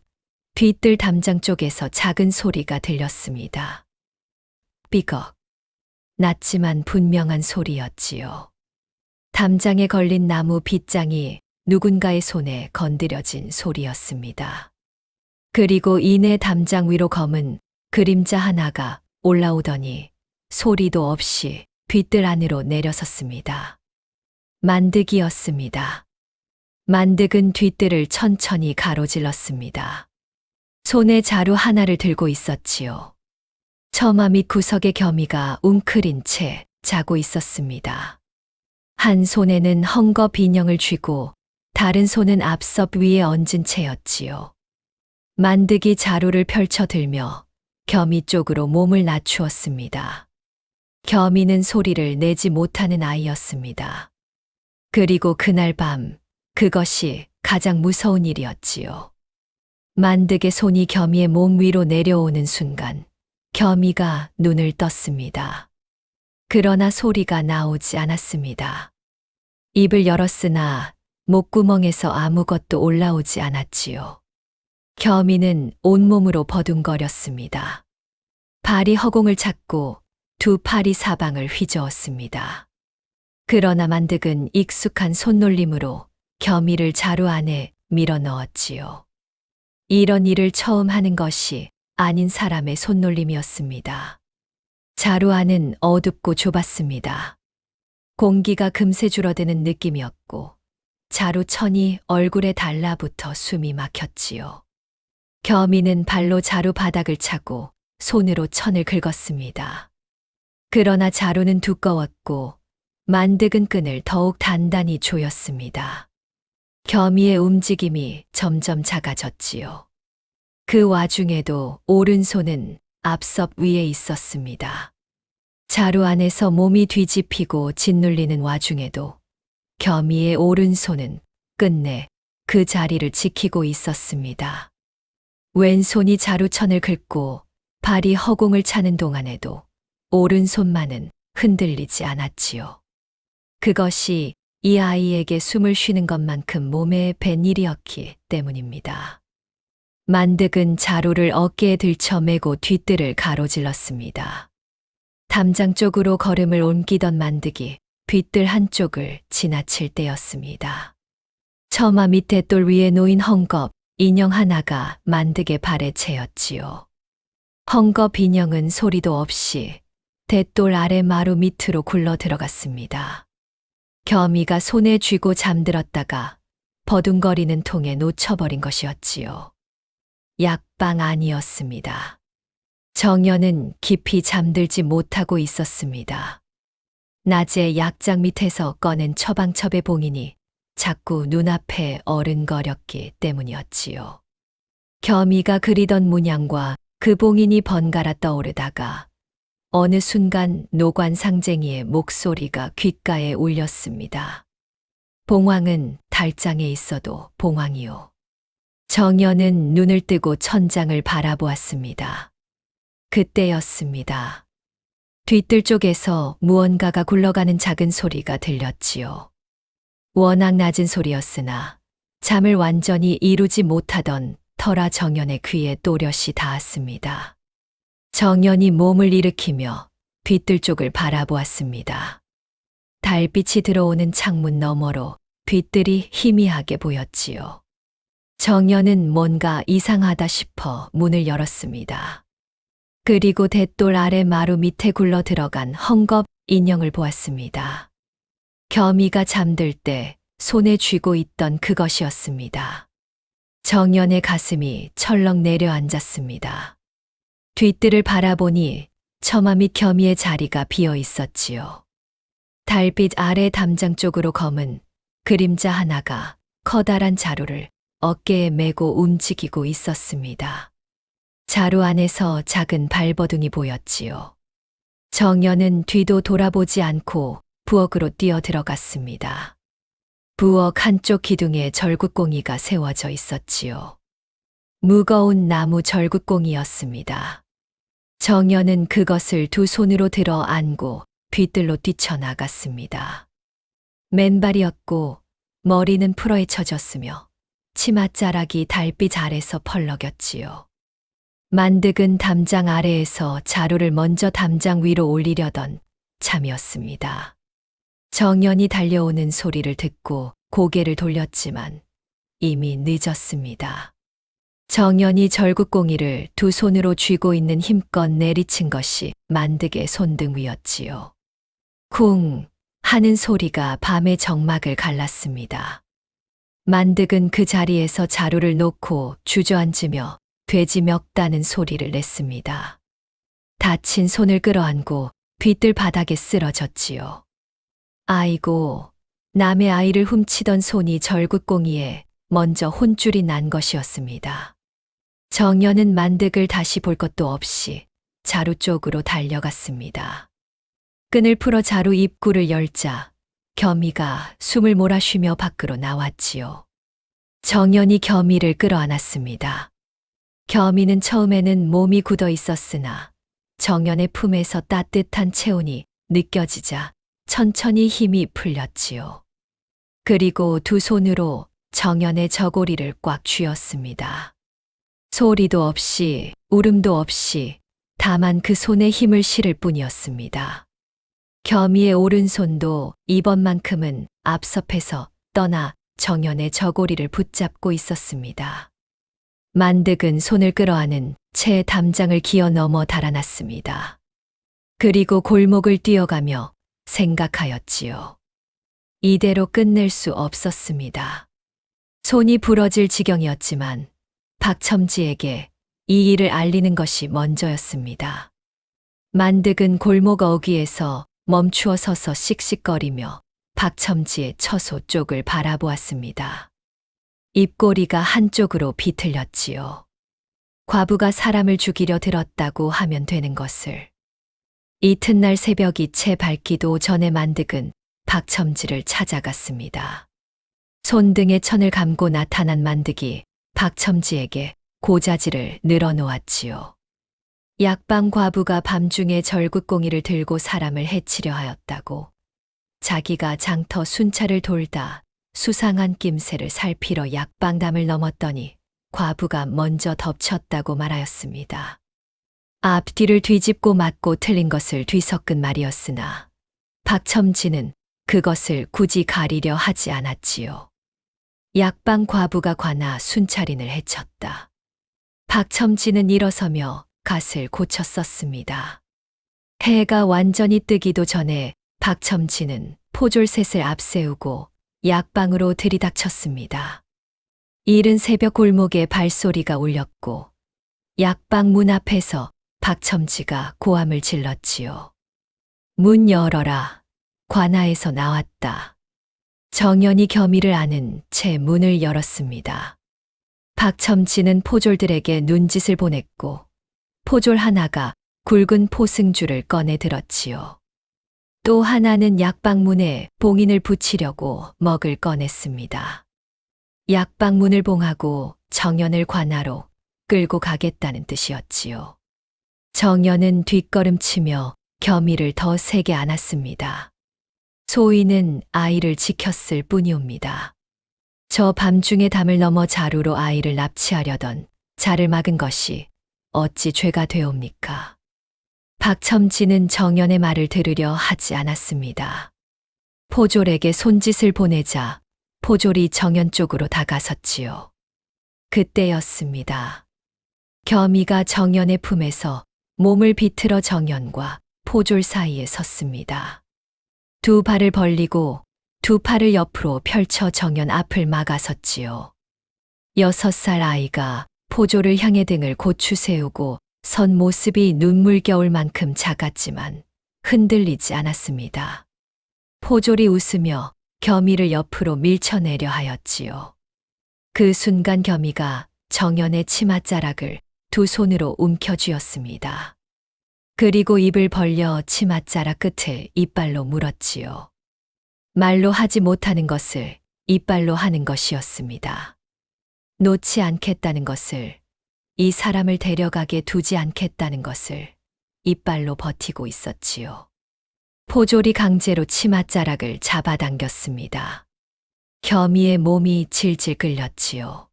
뒤뜰 담장 쪽에서 작은 소리가 들렸습니다. 삐걱. 낮지만 분명한 소리였지요. 담장에 걸린 나무 빗장이 누군가의 손에 건드려진 소리였습니다. 그리고 이내 담장 위로 검은 그림자 하나가 올라오더니 소리도 없이 뒤뜰 안으로 내려섰습니다. 만득이었습니다. 만득은 뒤뜰을 천천히 가로질렀습니다. 손에 자루 하나를 들고 있었지요. 처마 밑 구석에 겸이가 웅크린 채 자고 있었습니다. 한 손에는 헝거 비녕을 쥐고 다른 손은 앞섭 위에 얹은 채였지요. 만득이 자루를 펼쳐 들며 겸이 쪽으로 몸을 낮추었습니다. 겸이는 소리를 내지 못하는 아이였습니다. 그리고 그날 밤, 그것이 가장 무서운 일이었지요. 만득의 손이 겸이의 몸 위로 내려오는 순간, 겸이가 눈을 떴습니다. 그러나 소리가 나오지 않았습니다. 입을 열었으나 목구멍에서 아무것도 올라오지 않았지요. 겸이는 온몸으로 버둥거렸습니다. 발이 허공을 찾고 두 팔이 사방을 휘저었습니다. 그러나 만득은 익숙한 손놀림으로 겸이를 자루 안에 밀어 넣었지요. 이런 일을 처음 하는 것이 아닌 사람의 손놀림이었습니다. 자루 안은 어둡고 좁았습니다. 공기가 금세 줄어드는 느낌이었고 자루 천이 얼굴에 달라붙어 숨이 막혔지요. 겸이는 발로 자루 바닥을 차고 손으로 천을 긁었습니다. 그러나 자루는 두꺼웠고 만득은 끈을 더욱 단단히 조였습니다. 겸이의 움직임이 점점 작아졌지요. 그 와중에도 오른손은 앞섭 위에 있었습니다. 자루 안에서 몸이 뒤집히고 짓눌리는 와중에도 겸이의 오른손은 끝내 그 자리를 지키고 있었습니다. 왼손이 자루천을 긁고 발이 허공을 차는 동안에도 오른손만은 흔들리지 않았지요. 그것이 이 아이에게 숨을 쉬는 것만큼 몸에 밴 일이었기 때문입니다. 만득은 자루를 어깨에 들쳐매고 뒤뜰을 가로질렀습니다. 담장 쪽으로 걸음을 옮기던 만득이 뒤뜰 한쪽을 지나칠 때였습니다. 처마 밑에 돌 위에 놓인 헝겊 인형 하나가 만득의 발에 채였지요. 헝겊 인형은 소리도 없이 대돌 아래 마루 밑으로 굴러 들어갔습니다. 겸이가 손에 쥐고 잠들었다가 버둥거리는 통에 놓쳐버린 것이었지요. 약방 아니었습니다. 정연은 깊이 잠들지 못하고 있었습니다. 낮에 약장 밑에서 꺼낸 처방첩의 봉인이 자꾸 눈앞에 어른거렸기 때문이었지요. 겸이가 그리던 문양과 그 봉인이 번갈아 떠오르다가 어느 순간 노관상쟁이의 목소리가 귓가에 울렸습니다. 봉황은 달장에 있어도 봉황이요. 정연은 눈을 뜨고 천장을 바라보았습니다. 그때였습니다. 뒤뜰 쪽에서 무언가가 굴러가는 작은 소리가 들렸지요. 워낙 낮은 소리였으나 잠을 완전히 이루지 못하던 터라 정연의 귀에 또렷이 닿았습니다. 정연이 몸을 일으키며 뒤뜰 쪽을 바라보았습니다. 달빛이 들어오는 창문 너머로 뒤뜰이 희미하게 보였지요. 정연은 뭔가 이상하다 싶어 문을 열었습니다. 그리고 대돌 아래 마루 밑에 굴러 들어간 헝겊 인형을 보았습니다. 겸이가 잠들 때 손에 쥐고 있던 그것이었습니다. 정연의 가슴이 철렁 내려앉았습니다. 뒤뜰을 바라보니 처마 밑 겸이의 자리가 비어 있었지요. 달빛 아래 담장 쪽으로 검은 그림자 하나가 커다란 자루를 어깨에 메고 움직이고 있었습니다. 자루 안에서 작은 발버둥이 보였지요. 정연은 뒤도 돌아보지 않고 부엌으로 뛰어 들어갔습니다. 부엌 한쪽 기둥에 절구꽁이가 세워져 있었지요. 무거운 나무 절구꽁이였습니다. 정연은 그것을 두 손으로 들어 안고 뒤뜰로 뛰쳐나갔습니다. 맨발이었고 머리는 풀어헤쳐졌으며 치맛자락이 달빛 아래서 펄럭였지요. 만득은 담장 아래에서 자루를 먼저 담장 위로 올리려던 참이었습니다. 정연이 달려오는 소리를 듣고 고개를 돌렸지만 이미 늦었습니다. 정연이 절구꽁이를 두 손으로 쥐고 있는 힘껏 내리친 것이 만득의 손등 위였지요. 쿵 하는 소리가 밤의 정막을 갈랐습니다. 만득은 그 자리에서 자루를 놓고 주저앉으며 돼지 멱다는 소리를 냈습니다. 다친 손을 끌어안고 뒤뜰 바닥에 쓰러졌지요. 아이고, 남의 아이를 훔치던 손이 절구꽁이에 먼저 혼쭐이 난 것이었습니다. 정연은 만득을 다시 볼 것도 없이 자루 쪽으로 달려갔습니다. 끈을 풀어 자루 입구를 열자 겸이가 숨을 몰아쉬며 밖으로 나왔지요. 정연이 겸이를 끌어안았습니다. 겸이는 처음에는 몸이 굳어 있었으나 정연의 품에서 따뜻한 체온이 느껴지자 천천히 힘이 풀렸지요. 그리고 두 손으로 정연의 저고리를 꽉 쥐었습니다. 소리도 없이 울음도 없이 다만 그 손에 힘을 실을 뿐이었습니다. 겸이의 오른손도 이번만큼은 앞섭해서 떠나 정연의 저고리를 붙잡고 있었습니다. 만득은 손을 끌어안은 채 담장을 기어 넘어 달아났습니다. 그리고 골목을 뛰어가며 생각하였지요. 이대로 끝낼 수 없었습니다. 손이 부러질 지경이었지만 박첨지에게 이 일을 알리는 것이 먼저였습니다. 만득은 골목 어귀에서 멈추어 서서 씩씩거리며 박첨지의 처소 쪽을 바라보았습니다. 입꼬리가 한쪽으로 비틀렸지요. 과부가 사람을 죽이려 들었다고 하면 되는 것을. 이튿날 새벽이 채 밝기도 전에 만득은 박첨지를 찾아갔습니다. 손등에 천을 감고 나타난 만득이 박첨지에게 고자질을 늘어놓았지요. 약방 과부가 밤중에 절굿공이를 들고 사람을 해치려 하였다고, 자기가 장터 순찰을 돌다 수상한 낌새를 살피러 약방담을 넘었더니 과부가 먼저 덮쳤다고 말하였습니다. 앞뒤를 뒤집고 맞고 틀린 것을 뒤섞은 말이었으나 박첨지는 그것을 굳이 가리려 하지 않았지요. 약방 과부가 관아 순찰인을 해쳤다. 박첨지는 일어서며 갓을 고쳤었습니다. 해가 완전히 뜨기도 전에 박첨지는 포졸셋을 앞세우고 약방으로 들이닥쳤습니다. 이른 새벽 골목에 발소리가 울렸고 약방 문 앞에서 박첨지가 고함을 질렀지요. 문 열어라. 관아에서 나왔다. 정연이 겸이를 아는 채 문을 열었습니다. 박첨지는 포졸들에게 눈짓을 보냈고 포졸 하나가 굵은 포승줄을 꺼내 들었지요. 또 하나는 약방문에 봉인을 붙이려고 먹을 꺼냈습니다. 약방문을 봉하고 정연을 관아로 끌고 가겠다는 뜻이었지요. 정연은 뒷걸음치며 겸이를 더 세게 안았습니다. 소인은 아이를 지켰을 뿐이옵니다. 저 밤중에 담을 넘어 자루로 아이를 납치하려던 자를 막은 것이 어찌 죄가 되옵니까? 박첨지는 정연의 말을 들으려 하지 않았습니다. 포졸에게 손짓을 보내자 포졸이 정연 쪽으로 다가섰지요. 그때였습니다. 겸이가 정연의 품에서 몸을 비틀어 정연과 포졸 사이에 섰습니다. 두 발을 벌리고 두 팔을 옆으로 펼쳐 정연 앞을 막아섰지요. 6살 아이가 포졸을 향해 등을 고추 세우고 선 모습이 눈물겨울 만큼 작았지만 흔들리지 않았습니다. 포졸이 웃으며 겸이를 옆으로 밀쳐내려 하였지요. 그 순간 겸이가 정연의 치맛자락을 두 손으로 움켜쥐었습니다. 그리고 입을 벌려 치맛자락 끝을 이빨로 물었지요. 말로 하지 못하는 것을 이빨로 하는 것이었습니다. 놓지 않겠다는 것을, 이 사람을 데려가게 두지 않겠다는 것을 이빨로 버티고 있었지요. 포졸이 강제로 치맛자락을 잡아당겼습니다. 겸이의 몸이 질질 끌렸지요.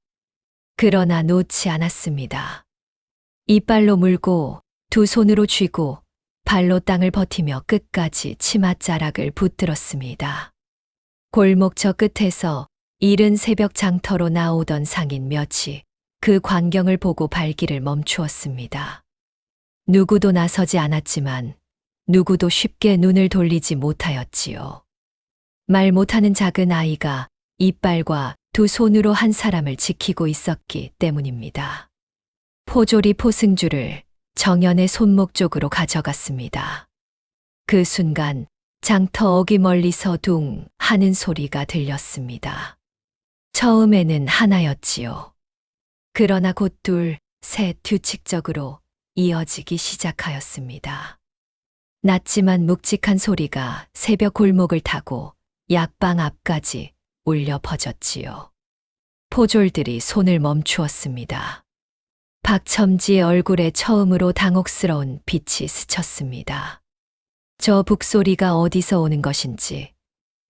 그러나 놓지 않았습니다. 이빨로 물고 두 손으로 쥐고 발로 땅을 버티며 끝까지 치맛자락을 붙들었습니다. 골목 저 끝에서 이른 새벽 장터로 나오던 상인 몇이 그 광경을 보고 발길을 멈추었습니다. 누구도 나서지 않았지만 누구도 쉽게 눈을 돌리지 못하였지요. 말 못하는 작은 아이가 이빨과 두 손으로 한 사람을 지키고 있었기 때문입니다. 포졸이 포승줄을 정연의 손목 쪽으로 가져갔습니다. 그 순간 장터 어기 멀리서 둥 하는 소리가 들렸습니다. 처음에는 하나였지요. 그러나 곧 둘, 셋 규칙적으로 이어지기 시작하였습니다. 낮지만 묵직한 소리가 새벽 골목을 타고 약방 앞까지 울려 퍼졌지요. 포졸들이 손을 멈추었습니다. 박첨지의 얼굴에 처음으로 당혹스러운 빛이 스쳤습니다. 저 북소리가 어디서 오는 것인지,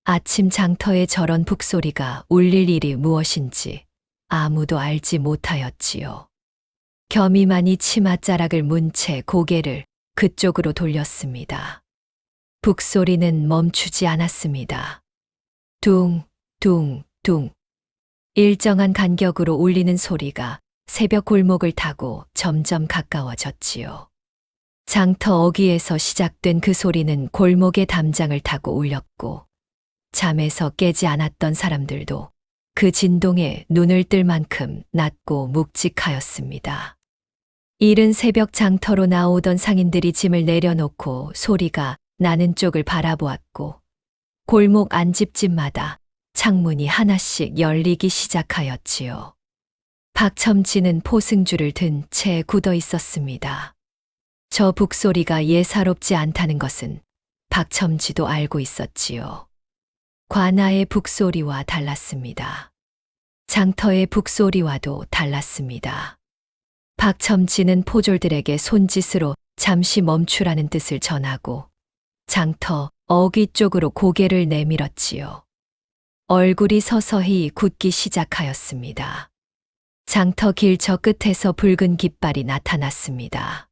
아침 장터에 저런 북소리가 울릴 일이 무엇인지 아무도 알지 못하였지요. 겸이만이 치맛자락을 문 채 고개를 그쪽으로 돌렸습니다. 북소리는 멈추지 않았습니다. 둥, 둥, 둥. 일정한 간격으로 울리는 소리가 새벽 골목을 타고 점점 가까워졌지요. 장터 어귀에서 시작된 그 소리는 골목의 담장을 타고 울렸고, 잠에서 깨지 않았던 사람들도 그 진동에 눈을 뜰 만큼 낮고 묵직하였습니다. 이른 새벽 장터로 나오던 상인들이 짐을 내려놓고 소리가 나는 쪽을 바라보았고, 골목 안집집마다 창문이 하나씩 열리기 시작하였지요. 박첨지는 포승줄을 든 채 굳어 있었습니다. 저 북소리가 예사롭지 않다는 것은 박첨지도 알고 있었지요. 관아의 북소리와 달랐습니다. 장터의 북소리와도 달랐습니다. 박첨지는 포졸들에게 손짓으로 잠시 멈추라는 뜻을 전하고 장터 어귀 쪽으로 고개를 내밀었지요. 얼굴이 서서히 굳기 시작하였습니다. 장터 길 저 끝에서 붉은 깃발이 나타났습니다.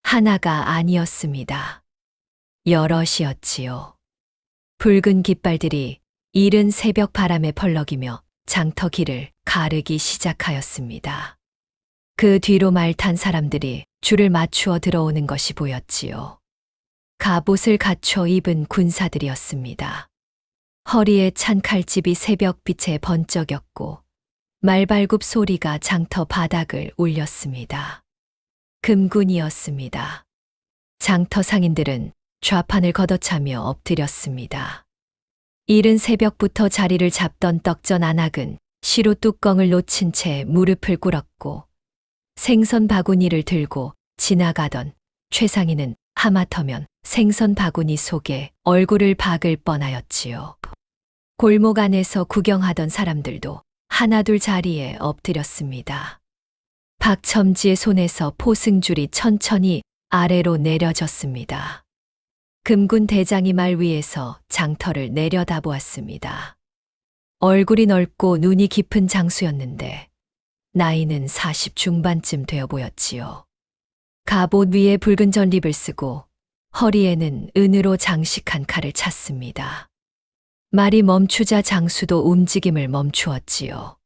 하나가 아니었습니다. 여럿이었지요. 붉은 깃발들이 이른 새벽 바람에 펄럭이며 장터 길을 가르기 시작하였습니다. 그 뒤로 말 탄 사람들이 줄을 맞추어 들어오는 것이 보였지요. 갑옷을 갖춰 입은 군사들이었습니다. 허리에 찬 칼집이 새벽빛에 번쩍였고 말발굽 소리가 장터 바닥을 울렸습니다. 금군이었습니다. 장터 상인들은 좌판을 걷어차며 엎드렸습니다. 이른 새벽부터 자리를 잡던 떡전 안악은 시로 뚜껑을 놓친 채 무릎을 꿇었고 생선 바구니를 들고 지나가던 최상인은 하마터면 생선 바구니 속에 얼굴을 박을 뻔하였지요. 골목 안에서 구경하던 사람들도 하나둘 자리에 엎드렸습니다. 박첨지의 손에서 포승줄이 천천히 아래로 내려졌습니다. 금군 대장이 말 위에서 장터를 내려다보았습니다. 얼굴이 넓고 눈이 깊은 장수였는데 나이는 40 중반쯤 되어 보였지요. 갑옷 위에 붉은 전립을 쓰고 허리에는 은으로 장식한 칼을 찼습니다. 말이 멈추자 장수도 움직임을 멈추었지요.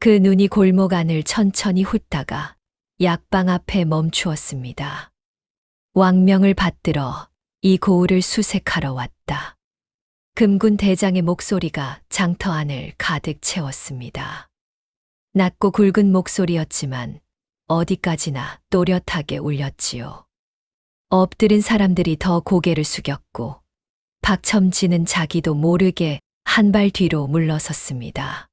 그 눈이 골목 안을 천천히 훑다가 약방 앞에 멈추었습니다. 왕명을 받들어 이 고을을 수색하러 왔다. 금군 대장의 목소리가 장터 안을 가득 채웠습니다. 낮고 굵은 목소리였지만 어디까지나 또렷하게 울렸지요. 엎드린 사람들이 더 고개를 숙였고 박첨지는 자기도 모르게 한 발 뒤로 물러섰습니다.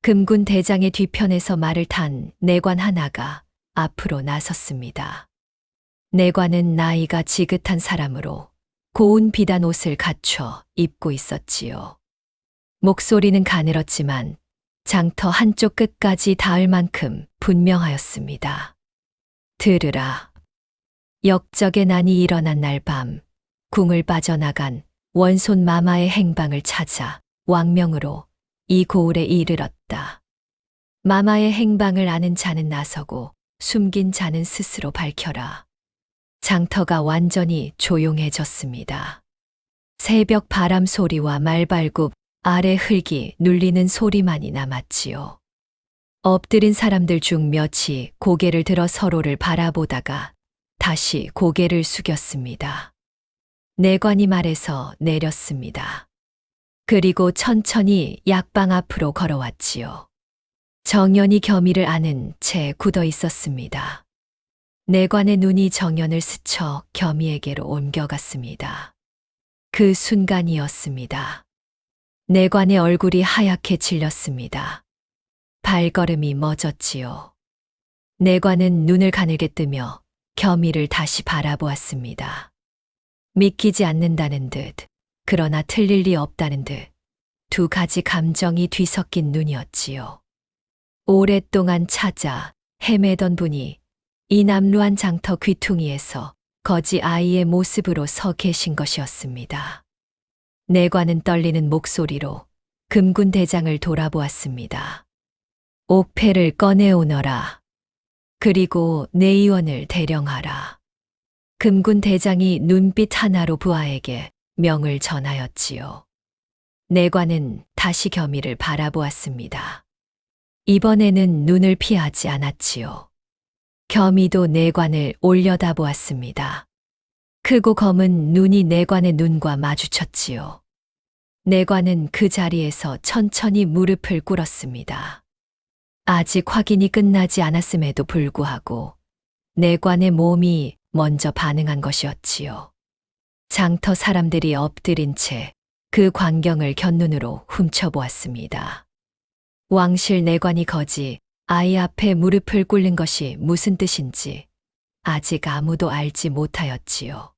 금군 대장의 뒤편에서 말을 탄 내관 하나가 앞으로 나섰습니다. 내관은 나이가 지긋한 사람으로 고운 비단 옷을 갖춰 입고 있었지요. 목소리는 가늘었지만 장터 한쪽 끝까지 닿을 만큼 분명하였습니다. 들으라. 역적의 난이 일어난 날 밤 궁을 빠져나간 원손 마마의 행방을 찾아 왕명으로 이 고을에 이르렀다. 마마의 행방을 아는 자는 나서고 숨긴 자는 스스로 밝혀라. 장터가 완전히 조용해졌습니다. 새벽 바람 소리와 말발굽 아래 흙이 눌리는 소리만이 남았지요. 엎드린 사람들 중 몇이 고개를 들어 서로를 바라보다가 다시 고개를 숙였습니다. 내관이 말에서 내렸습니다. 그리고 천천히 약방 앞으로 걸어왔지요. 정연이 겸이를 아는 채 굳어 있었습니다. 내관의 눈이 정연을 스쳐 겸이에게로 옮겨갔습니다. 그 순간이었습니다. 내관의 얼굴이 하얗게 질렸습니다. 발걸음이 멎었지요. 내관은 눈을 가늘게 뜨며 겸이를 다시 바라보았습니다. 믿기지 않는다는 듯, 그러나 틀릴 리 없다는 듯, 두 가지 감정이 뒤섞인 눈이었지요. 오랫동안 찾아 헤매던 분이 이 남루한 장터 귀퉁이에서 거지 아이의 모습으로 서 계신 것이었습니다. 내관은 떨리는 목소리로 금군 대장을 돌아보았습니다. 옥패를 꺼내오너라. 그리고 내의원을 대령하라. 금군 대장이 눈빛 하나로 부하에게 명을 전하였지요. 내관은 다시 겸이를 바라보았습니다. 이번에는 눈을 피하지 않았지요. 겸이도 내관을 올려다보았습니다. 크고 검은 눈이 내관의 눈과 마주쳤지요. 내관은 그 자리에서 천천히 무릎을 꿇었습니다. 아직 확인이 끝나지 않았음에도 불구하고 내관의 몸이 먼저 반응한 것이었지요. 장터 사람들이 엎드린 채 그 광경을 곁눈으로 훔쳐보았습니다. 왕실 내관이 거지 아이 앞에 무릎을 꿇는 것이 무슨 뜻인지 아직 아무도 알지 못하였지요.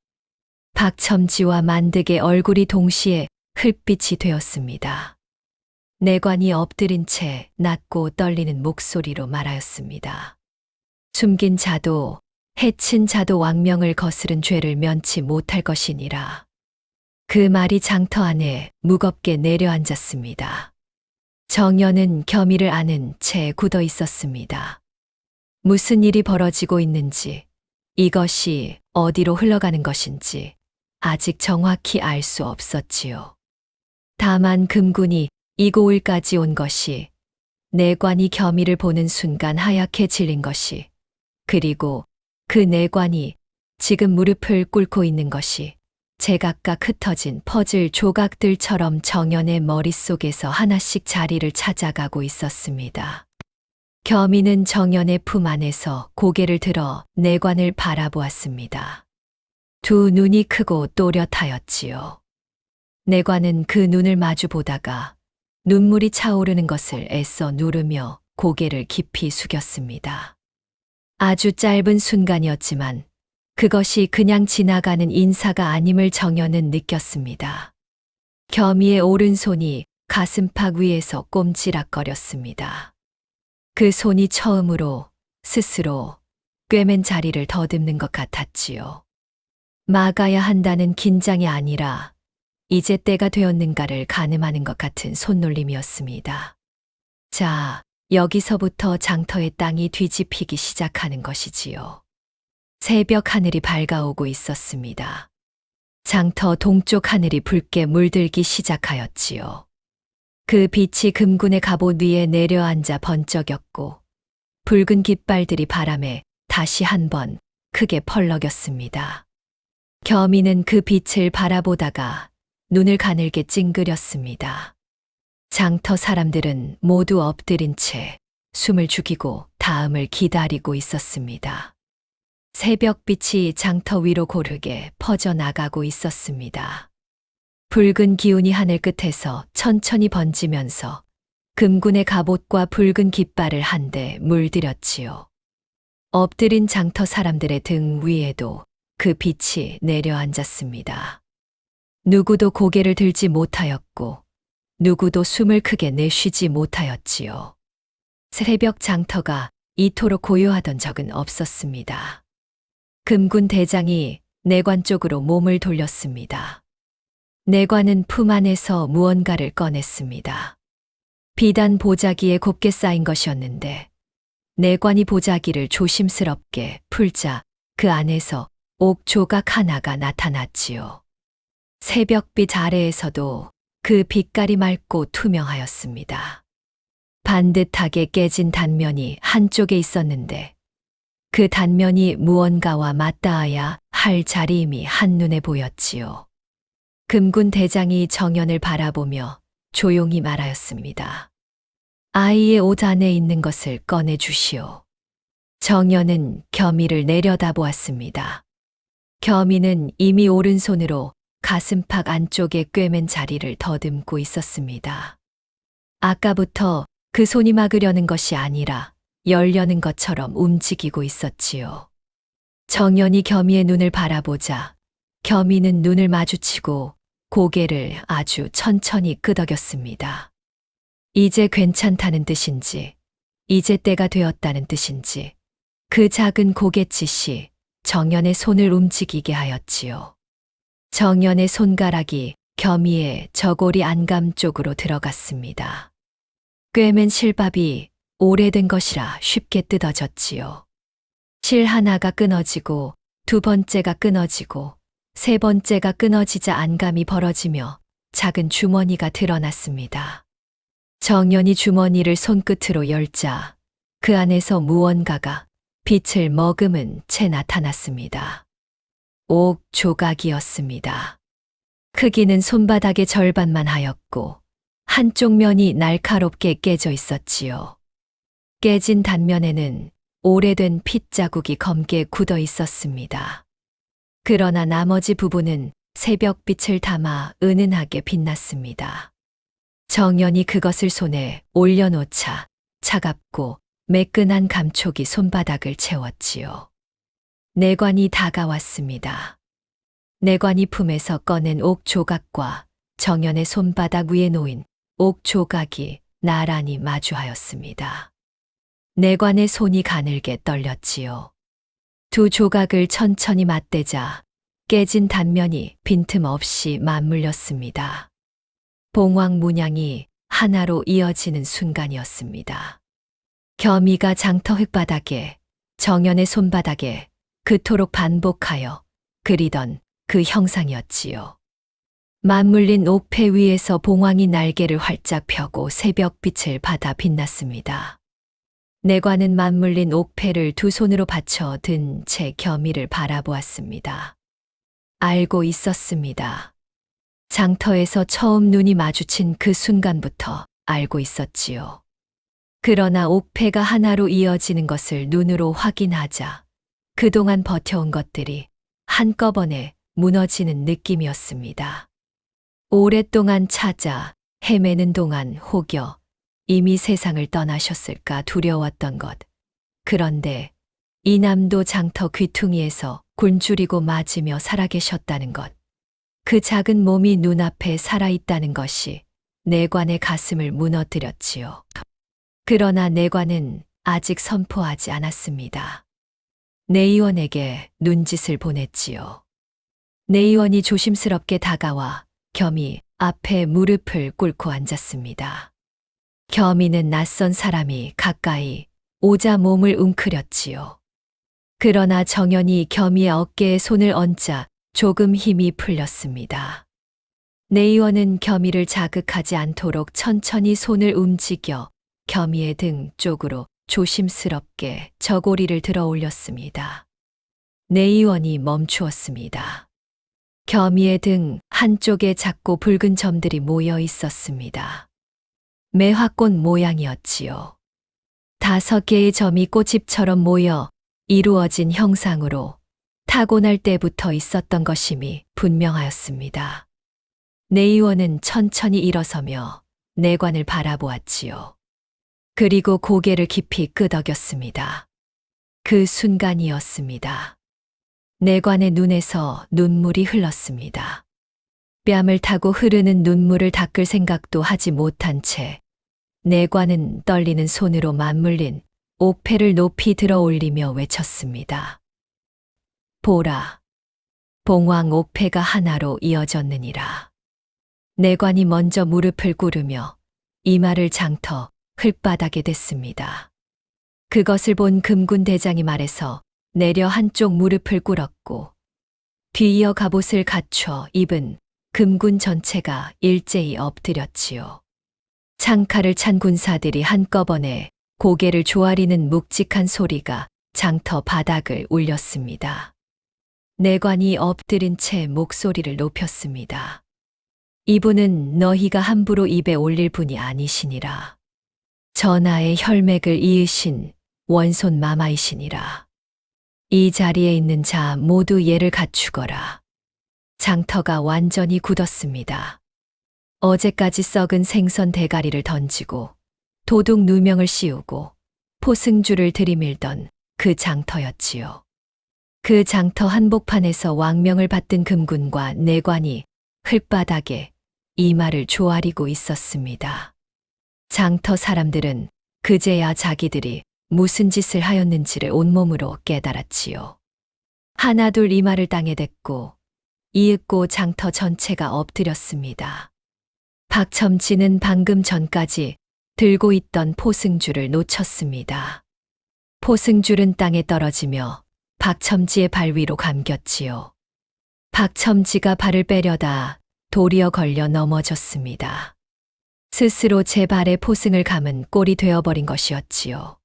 박첨지와 만득의 얼굴이 동시에 흙빛이 되었습니다. 내관이 엎드린 채 낮고 떨리는 목소리로 말하였습니다. 숨긴 자도 해친 자도 왕명을 거스른 죄를 면치 못할 것이니라. 그 말이 장터 안에 무겁게 내려앉았습니다. 정연은 겸이를 아는 채 굳어 있었습니다. 무슨 일이 벌어지고 있는지, 이것이 어디로 흘러가는 것인지 아직 정확히 알 수 없었지요. 다만 금군이 이고을까지 온 것이, 내관이 겸이를 보는 순간 하얗게 질린 것이, 그리고 그 내관이 지금 무릎을 꿇고 있는 것이 제각각 흩어진 퍼즐 조각들처럼 정연의 머릿속에서 하나씩 자리를 찾아가고 있었습니다. 겸이는 정연의 품 안에서 고개를 들어 내관을 바라보았습니다. 두 눈이 크고 또렷하였지요. 내관은 그 눈을 마주 보다가 눈물이 차오르는 것을 애써 누르며 고개를 깊이 숙였습니다. 아주 짧은 순간이었지만 그것이 그냥 지나가는 인사가 아님을 정연은 느꼈습니다. 겸이의 오른손이 가슴팍 위에서 꼼지락거렸습니다. 그 손이 처음으로 스스로 꿰맨 자리를 더듬는 것 같았지요. 막아야 한다는 긴장이 아니라 이제 때가 되었는가를 가늠하는 것 같은 손놀림이었습니다. 자, 여기서부터 장터의 땅이 뒤집히기 시작하는 것이지요. 새벽 하늘이 밝아오고 있었습니다. 장터 동쪽 하늘이 붉게 물들기 시작하였지요. 그 빛이 금군의 갑옷 위에 내려앉아 번쩍였고 붉은 깃발들이 바람에 다시 한번 크게 펄럭였습니다. 겸이는 그 빛을 바라보다가 눈을 가늘게 찡그렸습니다. 장터 사람들은 모두 엎드린 채 숨을 죽이고 다음을 기다리고 있었습니다. 새벽빛이 장터 위로 고르게 퍼져나가고 있었습니다. 붉은 기운이 하늘 끝에서 천천히 번지면서 금군의 갑옷과 붉은 깃발을 한데 물들였지요. 엎드린 장터 사람들의 등 위에도 그 빛이 내려앉았습니다. 누구도 고개를 들지 못하였고 누구도 숨을 크게 내쉬지 못하였지요. 새벽 장터가 이토록 고요하던 적은 없었습니다. 금군 대장이 내관 쪽으로 몸을 돌렸습니다. 내관은 품 안에서 무언가를 꺼냈습니다. 비단 보자기에 곱게 쌓인 것이었는데 내관이 보자기를 조심스럽게 풀자 그 안에서 옥 조각 하나가 나타났지요. 새벽빛 아래에서도 그 빛깔이 맑고 투명하였습니다. 반듯하게 깨진 단면이 한쪽에 있었는데 그 단면이 무언가와 맞닿아야 할 자리임이 한눈에 보였지요. 금군 대장이 정연을 바라보며 조용히 말하였습니다. 아이의 옷 안에 있는 것을 꺼내 주시오. 정연은 겸이를 내려다보았습니다. 겸이는 이미 오른손으로 가슴팍 안쪽에 꿰맨 자리를 더듬고 있었습니다. 아까부터 그 손이 막으려는 것이 아니라 열려는 것처럼 움직이고 있었지요. 정연이 겸이의 눈을 바라보자 겸이는 눈을 마주치고 고개를 아주 천천히 끄덕였습니다. 이제 괜찮다는 뜻인지, 이제 때가 되었다는 뜻인지, 그 작은 고갯짓이 정연의 손을 움직이게 하였지요. 정연의 손가락이 겸이의 저고리 안감 쪽으로 들어갔습니다. 꿰맨 실밥이 오래된 것이라 쉽게 뜯어졌지요. 실 하나가 끊어지고 두 번째가 끊어지고 세 번째가 끊어지자 안감이 벌어지며 작은 주머니가 드러났습니다. 정연이 주머니를 손끝으로 열자 그 안에서 무언가가 빛을 머금은 채 나타났습니다. 옥 조각이었습니다. 크기는 손바닥의 절반만 하였고 한쪽 면이 날카롭게 깨져 있었지요. 깨진 단면에는 오래된 핏자국이 검게 굳어 있었습니다. 그러나 나머지 부분은 새벽빛을 담아 은은하게 빛났습니다. 정연이 그것을 손에 올려놓자 차갑고 매끈한 감촉이 손바닥을 채웠지요. 내관이 다가왔습니다. 내관이 품에서 꺼낸 옥 조각과 정연의 손바닥 위에 놓인 옥 조각이 나란히 마주하였습니다. 내관의 손이 가늘게 떨렸지요. 두 조각을 천천히 맞대자 깨진 단면이 빈틈없이 맞물렸습니다. 봉황 문양이 하나로 이어지는 순간이었습니다. 겸이가 장터 흙바닥에 정연의 손바닥에 그토록 반복하여 그리던 그 형상이었지요. 맞물린 옥패 위에서 봉황이 날개를 활짝 펴고 새벽빛을 받아 빛났습니다. 내관은 맞물린 옥패를 두 손으로 받쳐 든 채 겸이를 바라보았습니다. 알고 있었습니다. 장터에서 처음 눈이 마주친 그 순간부터 알고 있었지요. 그러나 옥패가 하나로 이어지는 것을 눈으로 확인하자 그동안 버텨온 것들이 한꺼번에 무너지는 느낌이었습니다. 오랫동안 찾아 헤매는 동안 혹여 이미 세상을 떠나셨을까 두려웠던 것. 그런데 이남도 장터 귀퉁이에서 굶주리고 맞으며 살아계셨다는 것. 그 작은 몸이 눈앞에 살아있다는 것이 내관의 가슴을 무너뜨렸지요. 그러나 내관은 아직 선포하지 않았습니다. 내의원에게 눈짓을 보냈지요. 내의원이 조심스럽게 다가와 겸이 앞에 무릎을 꿇고 앉았습니다. 겸이는 낯선 사람이 가까이 오자 몸을 웅크렸지요. 그러나 정연이 겸이의 어깨에 손을 얹자 조금 힘이 풀렸습니다. 내의원은 겸이를 자극하지 않도록 천천히 손을 움직여 겸이의 등 쪽으로 조심스럽게 저고리를 들어 올렸습니다. 내의원이 멈추었습니다. 겸이의 등 한쪽에 작고 붉은 점들이 모여 있었습니다. 매화꽃 모양이었지요. 5개의 점이 꽃잎처럼 모여 이루어진 형상으로 타고날 때부터 있었던 것임이 분명하였습니다. 내의원은 천천히 일어서며 내관을 바라보았지요. 그리고 고개를 깊이 끄덕였습니다. 그 순간이었습니다. 내관의 눈에서 눈물이 흘렀습니다. 뺨을 타고 흐르는 눈물을 닦을 생각도 하지 못한 채 내관은 떨리는 손으로 맞물린 옥패를 높이 들어 올리며 외쳤습니다. 보라, 봉황 옥패가 하나로 이어졌느니라. 내관이 먼저 무릎을 꿇으며 이마를 장터 흙바닥에 댔습니다. 그것을 본 금군 대장이 말해서 내려 한쪽 무릎을 꿇었고 뒤이어 갑옷을 갖춰 입은 금군 전체가 일제히 엎드렸지요. 창칼을 찬 군사들이 한꺼번에 고개를 조아리는 묵직한 소리가 장터 바닥을 울렸습니다. 내관이 엎드린 채 목소리를 높였습니다. 이분은 너희가 함부로 입에 올릴 분이 아니시니라. 전하의 혈맥을 이으신 원손 마마이시니라. 이 자리에 있는 자 모두 예를 갖추거라. 장터가 완전히 굳었습니다. 어제까지 썩은 생선 대가리를 던지고 도둑 누명을 씌우고 포승줄을 들이밀던 그 장터였지요. 그 장터 한복판에서 왕명을 받든 금군과 내관이 흙바닥에 이마를 조아리고 있었습니다. 장터 사람들은 그제야 자기들이 무슨 짓을 하였는지를 온몸으로 깨달았지요. 하나둘 이마를 땅에 댔고 이윽고 장터 전체가 엎드렸습니다. 박첨지는 방금 전까지 들고 있던 포승줄을 놓쳤습니다. 포승줄은 땅에 떨어지며 박첨지의 발 위로 감겼지요. 박첨지가 발을 빼려다 도리어 걸려 넘어졌습니다. 스스로 제 발에 포승을 감은 꼴이 되어버린 것이었지요.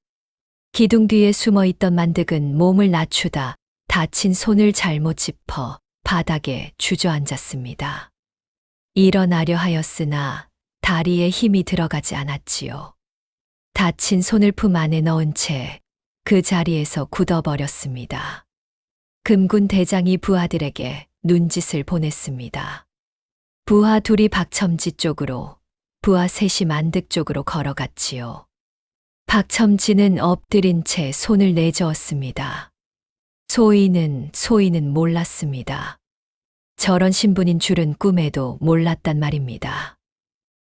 기둥 뒤에 숨어있던 만득은 몸을 낮추다 다친 손을 잘못 짚어 바닥에 주저앉았습니다. 일어나려 하였으나 다리에 힘이 들어가지 않았지요. 다친 손을 품 안에 넣은 채 그 자리에서 굳어버렸습니다. 금군 대장이 부하들에게 눈짓을 보냈습니다. 부하 둘이 박첨지 쪽으로, 부하 셋이 만득 쪽으로 걸어갔지요. 박첨지는 엎드린 채 손을 내저었습니다. 소인은 몰랐습니다. 저런 신분인 줄은 꿈에도 몰랐단 말입니다.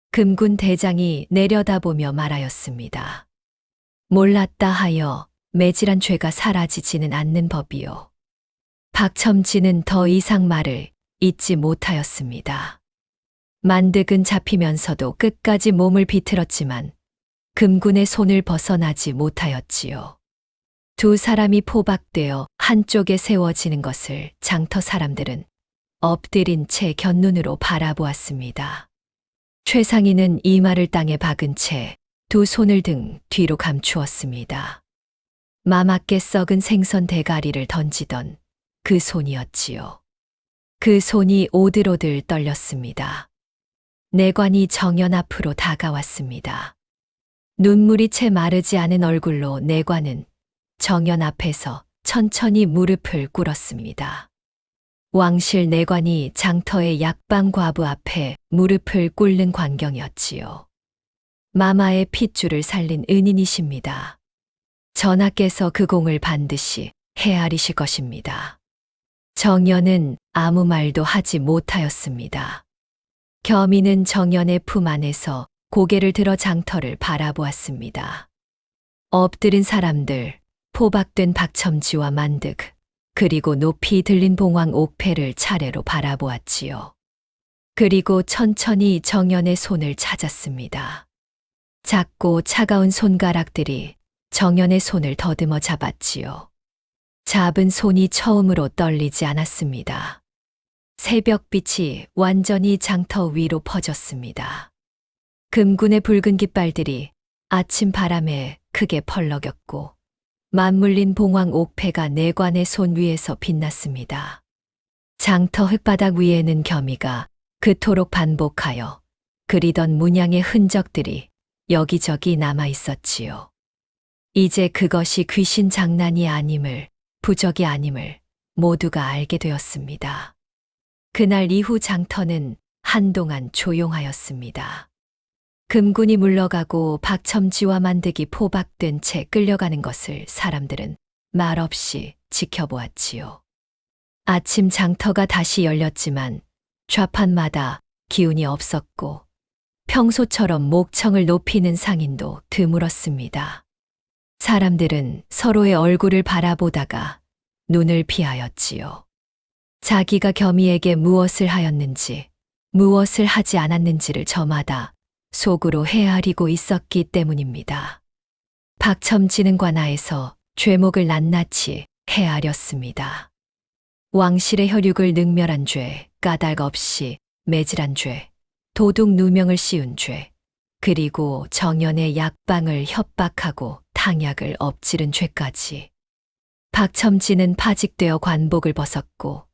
금군 대장이 내려다보며 말하였습니다. 몰랐다 하여 매질한 죄가 사라지지는 않는 법이요. 박첨지는 더 이상 말을 잇지 못하였습니다. 만득은 잡히면서도 끝까지 몸을 비틀었지만 금군의 손을 벗어나지 못하였지요. 두 사람이 포박되어 한쪽에 세워지는 것을 장터 사람들은 엎드린 채 곁눈으로 바라보았습니다. 최상희는 이마를 땅에 박은 채 두 손을 등 뒤로 감추었습니다. 마맞게 썩은 생선 대가리를 던지던 그 손이었지요. 그 손이 오들오들 떨렸습니다. 내관이 정연 앞으로 다가왔습니다. 눈물이 채 마르지 않은 얼굴로 내관은 정연 앞에서 천천히 무릎을 꿇었습니다. 왕실 내관이 장터의 약방 과부 앞에 무릎을 꿇는 광경이었지요. 마마의 핏줄을 살린 은인이십니다. 전하께서 그 공을 반드시 헤아리실 것입니다. 정연은 아무 말도 하지 못하였습니다. 겸이는 정연의 품 안에서 고개를 들어 장터를 바라보았습니다. 엎드린 사람들, 포박된 박첨지와 만득, 그리고 높이 들린 봉황 옥패를 차례로 바라보았지요. 그리고 천천히 정연의 손을 찾았습니다. 작고 차가운 손가락들이 정연의 손을 더듬어 잡았지요. 잡은 손이 처음으로 떨리지 않았습니다. 새벽빛이 완전히 장터 위로 퍼졌습니다. 금군의 붉은 깃발들이 아침 바람에 크게 펄럭였고 맞물린 봉황 옥패가 내관의 손 위에서 빛났습니다. 장터 흙바닥 위에는 겸이가 그토록 반복하여 그리던 문양의 흔적들이 여기저기 남아 있었지요. 이제 그것이 귀신 장난이 아님을, 부적이 아님을 모두가 알게 되었습니다. 그날 이후 장터는 한동안 조용하였습니다. 금군이 물러가고 박첨지와 만득이 포박된 채 끌려가는 것을 사람들은 말없이 지켜보았지요. 아침 장터가 다시 열렸지만 좌판마다 기운이 없었고 평소처럼 목청을 높이는 상인도 드물었습니다. 사람들은 서로의 얼굴을 바라보다가 눈을 피하였지요. 자기가 겸이에게 무엇을 하였는지, 무엇을 하지 않았는지를 저마다 속으로 헤아리고 있었기 때문입니다. 박첨지는 관아에서 죄목을 낱낱이 헤아렸습니다. 왕실의 혈육을 능멸한 죄, 까닭 없이 매질한 죄, 도둑 누명을 씌운 죄, 그리고 정연의 약방을 협박하고 탕약을 엎지른 죄까지. 박첨지는 파직되어 관복을 벗었고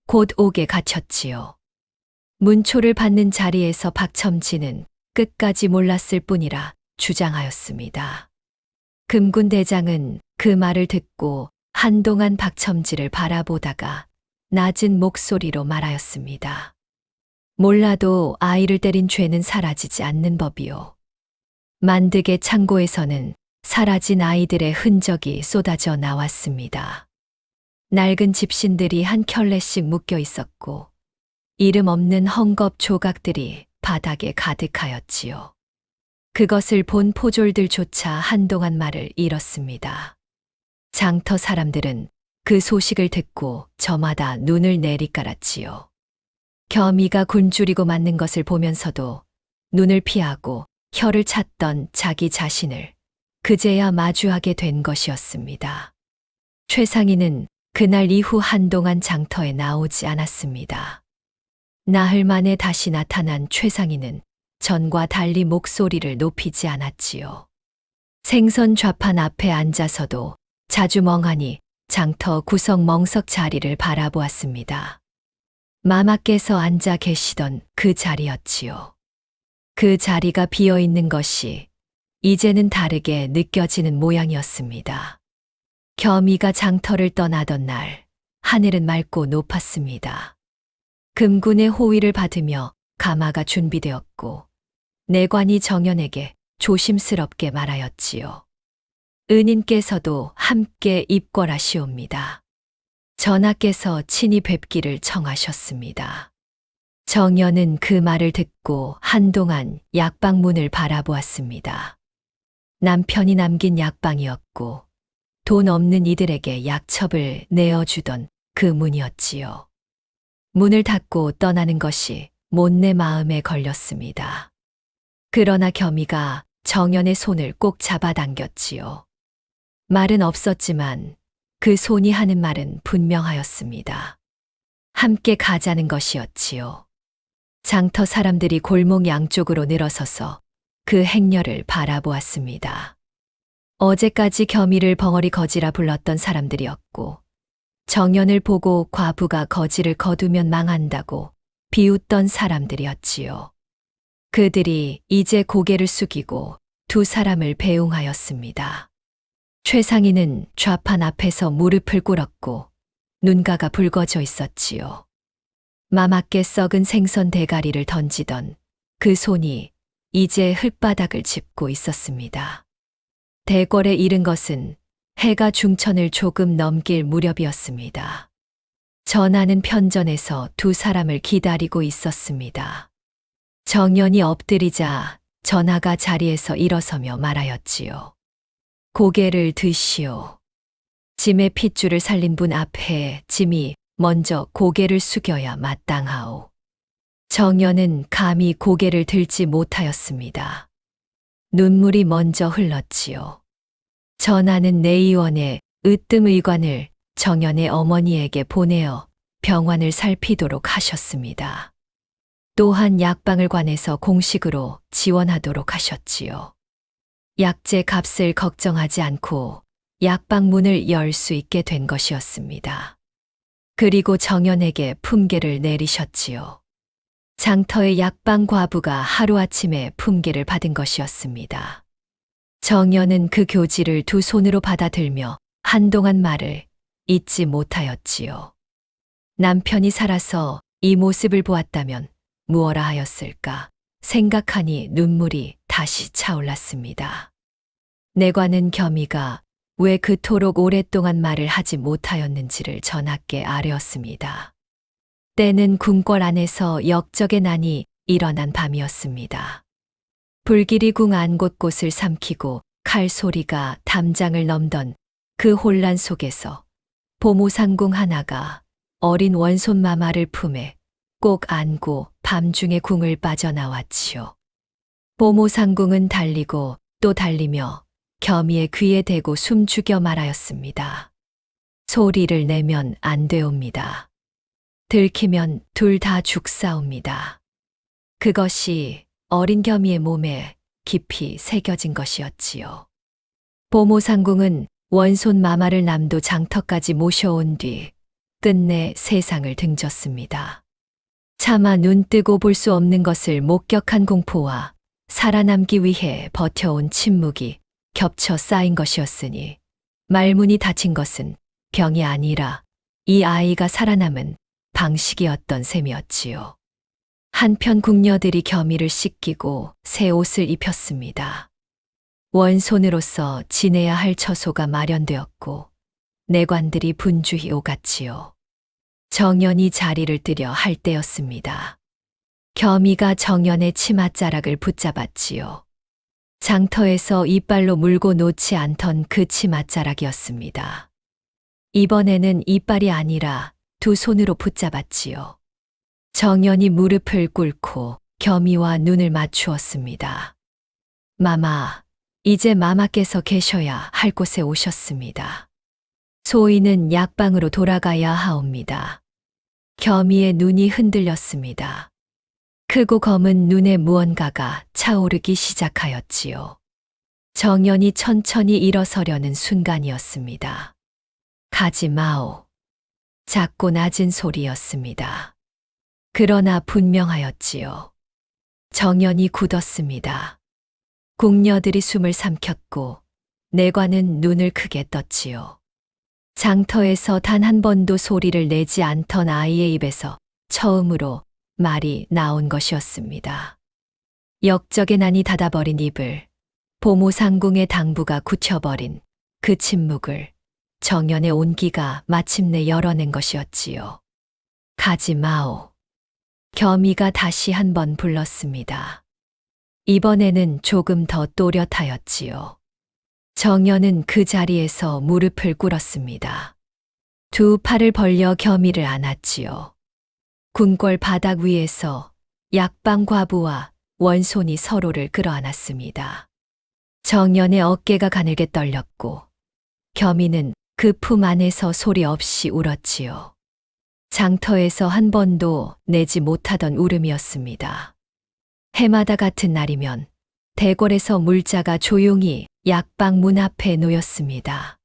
곧 옥에 갇혔지요. 문초를 받는 자리에서 박첨지는 끝까지 몰랐을 뿐이라 주장하였습니다. 금군 대장은 그 말을 듣고 한동안 박첨지를 바라보다가 낮은 목소리로 말하였습니다. 몰라도 아이를 때린 죄는 사라지지 않는 법이요. 만득의 창고에서는 사라진 아이들의 흔적이 쏟아져 나왔습니다. 낡은 집신들이 한 켤레씩 묶여 있었고 이름 없는 헝겊 조각들이 바닥에 가득하였지요. 그것을 본 포졸들조차 한동안 말을 잃었습니다. 장터 사람들은 그 소식을 듣고 저마다 눈을 내리깔았지요. 겸이가 굶주리고 맞는 것을 보면서도 눈을 피하고 혀를 찾던 자기 자신을 그제야 마주하게 된 것이었습니다. 최상희는 그날 이후 한동안 장터에 나오지 않았습니다. 나흘 만에 다시 나타난 최상희는 전과 달리 목소리를 높이지 않았지요. 생선 좌판 앞에 앉아서도 자주 멍하니 장터 구석 멍석 자리를 바라보았습니다. 마마께서 앉아 계시던 그 자리였지요. 그 자리가 비어 있는 것이 이제는 다르게 느껴지는 모양이었습니다. 겸이가 장터를 떠나던 날 하늘은 맑고 높았습니다. 금군의 호위를 받으며 가마가 준비되었고 내관이 정연에게 조심스럽게 말하였지요. 은인께서도 함께 입궐하시옵니다. 전하께서 친히 뵙기를 청하셨습니다. 정연은 그 말을 듣고 한동안 약방 문을 바라보았습니다. 남편이 남긴 약방이었고 돈 없는 이들에게 약첩을 내어주던 그 문이었지요. 문을 닫고 떠나는 것이 못내 마음에 걸렸습니다. 그러나 겸이가 정연의 손을 꼭 잡아당겼지요. 말은 없었지만 그 손이 하는 말은 분명하였습니다. 함께 가자는 것이었지요. 장터 사람들이 골목 양쪽으로 늘어서서 그 행렬을 바라보았습니다. 어제까지 겸이를 벙어리 거지라 불렀던 사람들이었고 정연을 보고 과부가 거지를 거두면 망한다고 비웃던 사람들이었지요. 그들이 이제 고개를 숙이고 두 사람을 배웅하였습니다. 최상희는 좌판 앞에서 무릎을 꿇었고 눈가가 붉어져 있었지요. 마맞게 썩은 생선 대가리를 던지던 그 손이 이제 흙바닥을 짚고 있었습니다. 대궐에 이른 것은 해가 중천을 조금 넘길 무렵이었습니다. 전하는 편전에서 두 사람을 기다리고 있었습니다. 정연이 엎드리자 전하가 자리에서 일어서며 말하였지요. 고개를 드시오. 짐의 핏줄을 살린 분 앞에 짐이 먼저 고개를 숙여야 마땅하오. 정연은 감히 고개를 들지 못하였습니다. 눈물이 먼저 흘렀지요. 전하는 내의원의 으뜸 의관을 정연의 어머니에게 보내어 병환을 살피도록 하셨습니다. 또한 약방을 관해서 공식으로 지원하도록 하셨지요. 약재 값을 걱정하지 않고 약방 문을 열 수 있게 된 것이었습니다. 그리고 정연에게 품계를 내리셨지요. 장터의 약방 과부가 하루아침에 품계를 받은 것이었습니다. 정연은 그 교지를 두 손으로 받아들며 한동안 말을 잊지 못하였지요. 남편이 살아서 이 모습을 보았다면 무엇라 하였을까 생각하니 눈물이 다시 차올랐습니다. 내관은 겸이가 왜 그토록 오랫동안 말을 하지 못하였는지를 전하께 아뢰었습니다. 때는 궁궐 안에서 역적의 난이 일어난 밤이었습니다. 불길이 궁 안 곳곳을 삼키고 칼 소리가 담장을 넘던 그 혼란 속에서 보모상궁 하나가 어린 원손 마마를 품에 꼭 안고 밤중에 궁을 빠져나왔지요. 보모상궁은 달리고 또 달리며 겸이의 귀에 대고 숨죽여 말하였습니다. 소리를 내면 안 되옵니다. 들키면 둘 다 죽사옵니다. 그것이 어린 겸이의 몸에 깊이 새겨진 것이었지요. 보모상궁은 원손 마마를 남도 장터까지 모셔온 뒤 끝내 세상을 등졌습니다. 차마 눈 뜨고 볼 수 없는 것을 목격한 공포와 살아남기 위해 버텨온 침묵이 겹쳐 쌓인 것이었으니 말문이 닫힌 것은 병이 아니라 이 아이가 살아남은 방식이었던 셈이었지요. 한편 궁녀들이 겸이를 씻기고 새 옷을 입혔습니다. 원손으로서 지내야 할 처소가 마련되었고 내관들이 분주히 오갔지요. 정연이 자리를 뜨려 할 때였습니다. 겸이가 정연의 치맛자락을 붙잡았지요. 장터에서 이빨로 물고 놓지 않던 그 치맛자락이었습니다. 이번에는 이빨이 아니라 두 손으로 붙잡았지요. 정연이 무릎을 꿇고 겸이와 눈을 맞추었습니다. 마마, 이제 마마께서 계셔야 할 곳에 오셨습니다. 소인은 약방으로 돌아가야 하옵니다. 겸이의 눈이 흔들렸습니다. 크고 검은 눈에 무언가가 차오르기 시작하였지요. 정연이 천천히 일어서려는 순간이었습니다. 가지 마오. 작고 낮은 소리였습니다. 그러나 분명하였지요. 정연이 굳었습니다. 궁녀들이 숨을 삼켰고 내관은 눈을 크게 떴지요. 장터에서 단 한 번도 소리를 내지 않던 아이의 입에서 처음으로 말이 나온 것이었습니다. 역적의 난이 닫아버린 입을 보모상궁의 당부가 굳혀버린 그 침묵을 정연의 온기가 마침내 열어낸 것이었지요. 가지 마오. 겸이가 다시 한 번 불렀습니다. 이번에는 조금 더 또렷하였지요. 정연은 그 자리에서 무릎을 꿇었습니다. 두 팔을 벌려 겸이를 안았지요. 궁궐 바닥 위에서 약방 과부와 원손이 서로를 끌어안았습니다. 정연의 어깨가 가늘게 떨렸고 겸이는 그 품 안에서 소리 없이 울었지요. 장터에서 한 번도 내지 못하던 울음이었습니다. 해마다 같은 날이면 대궐에서 물자가 조용히 약방 문 앞에 놓였습니다.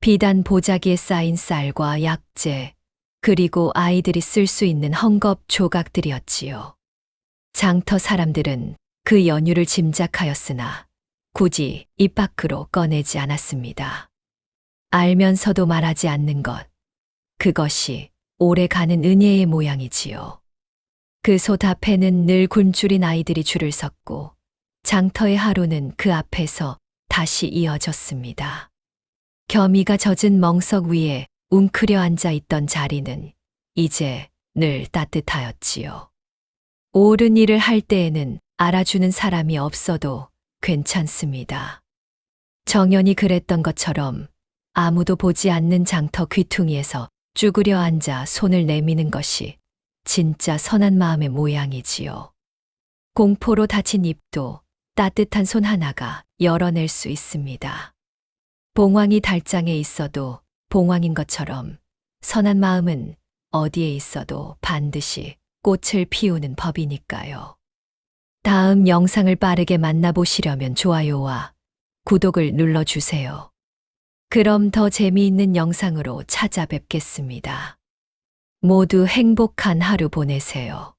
비단 보자기에 쌓인 쌀과 약재, 그리고 아이들이 쓸 수 있는 헝겊 조각들이었지요. 장터 사람들은 그 연유를 짐작하였으나 굳이 입 밖으로 꺼내지 않았습니다. 알면서도 말하지 않는 것, 그것이 오래가는 은혜의 모양이지요. 그 솥 앞에는 늘 굶주린 아이들이 줄을 섰고 장터의 하루는 그 앞에서 다시 이어졌습니다. 겸이가 젖은 멍석 위에 웅크려 앉아 있던 자리는 이제 늘 따뜻하였지요. 옳은 일을 할 때에는 알아주는 사람이 없어도 괜찮습니다. 정연이 그랬던 것처럼 아무도 보지 않는 장터 귀퉁이에서 쭈그려 앉아 손을 내미는 것이 진짜 선한 마음의 모양이지요. 공포로 닫힌 입도 따뜻한 손 하나가 열어낼 수 있습니다. 봉황이 달장에 있어도 봉황인 것처럼 선한 마음은 어디에 있어도 반드시 꽃을 피우는 법이니까요. 다음 영상을 빠르게 만나보시려면 좋아요와 구독을 눌러주세요. 그럼 더 재미있는 영상으로 찾아뵙겠습니다. 모두 행복한 하루 보내세요.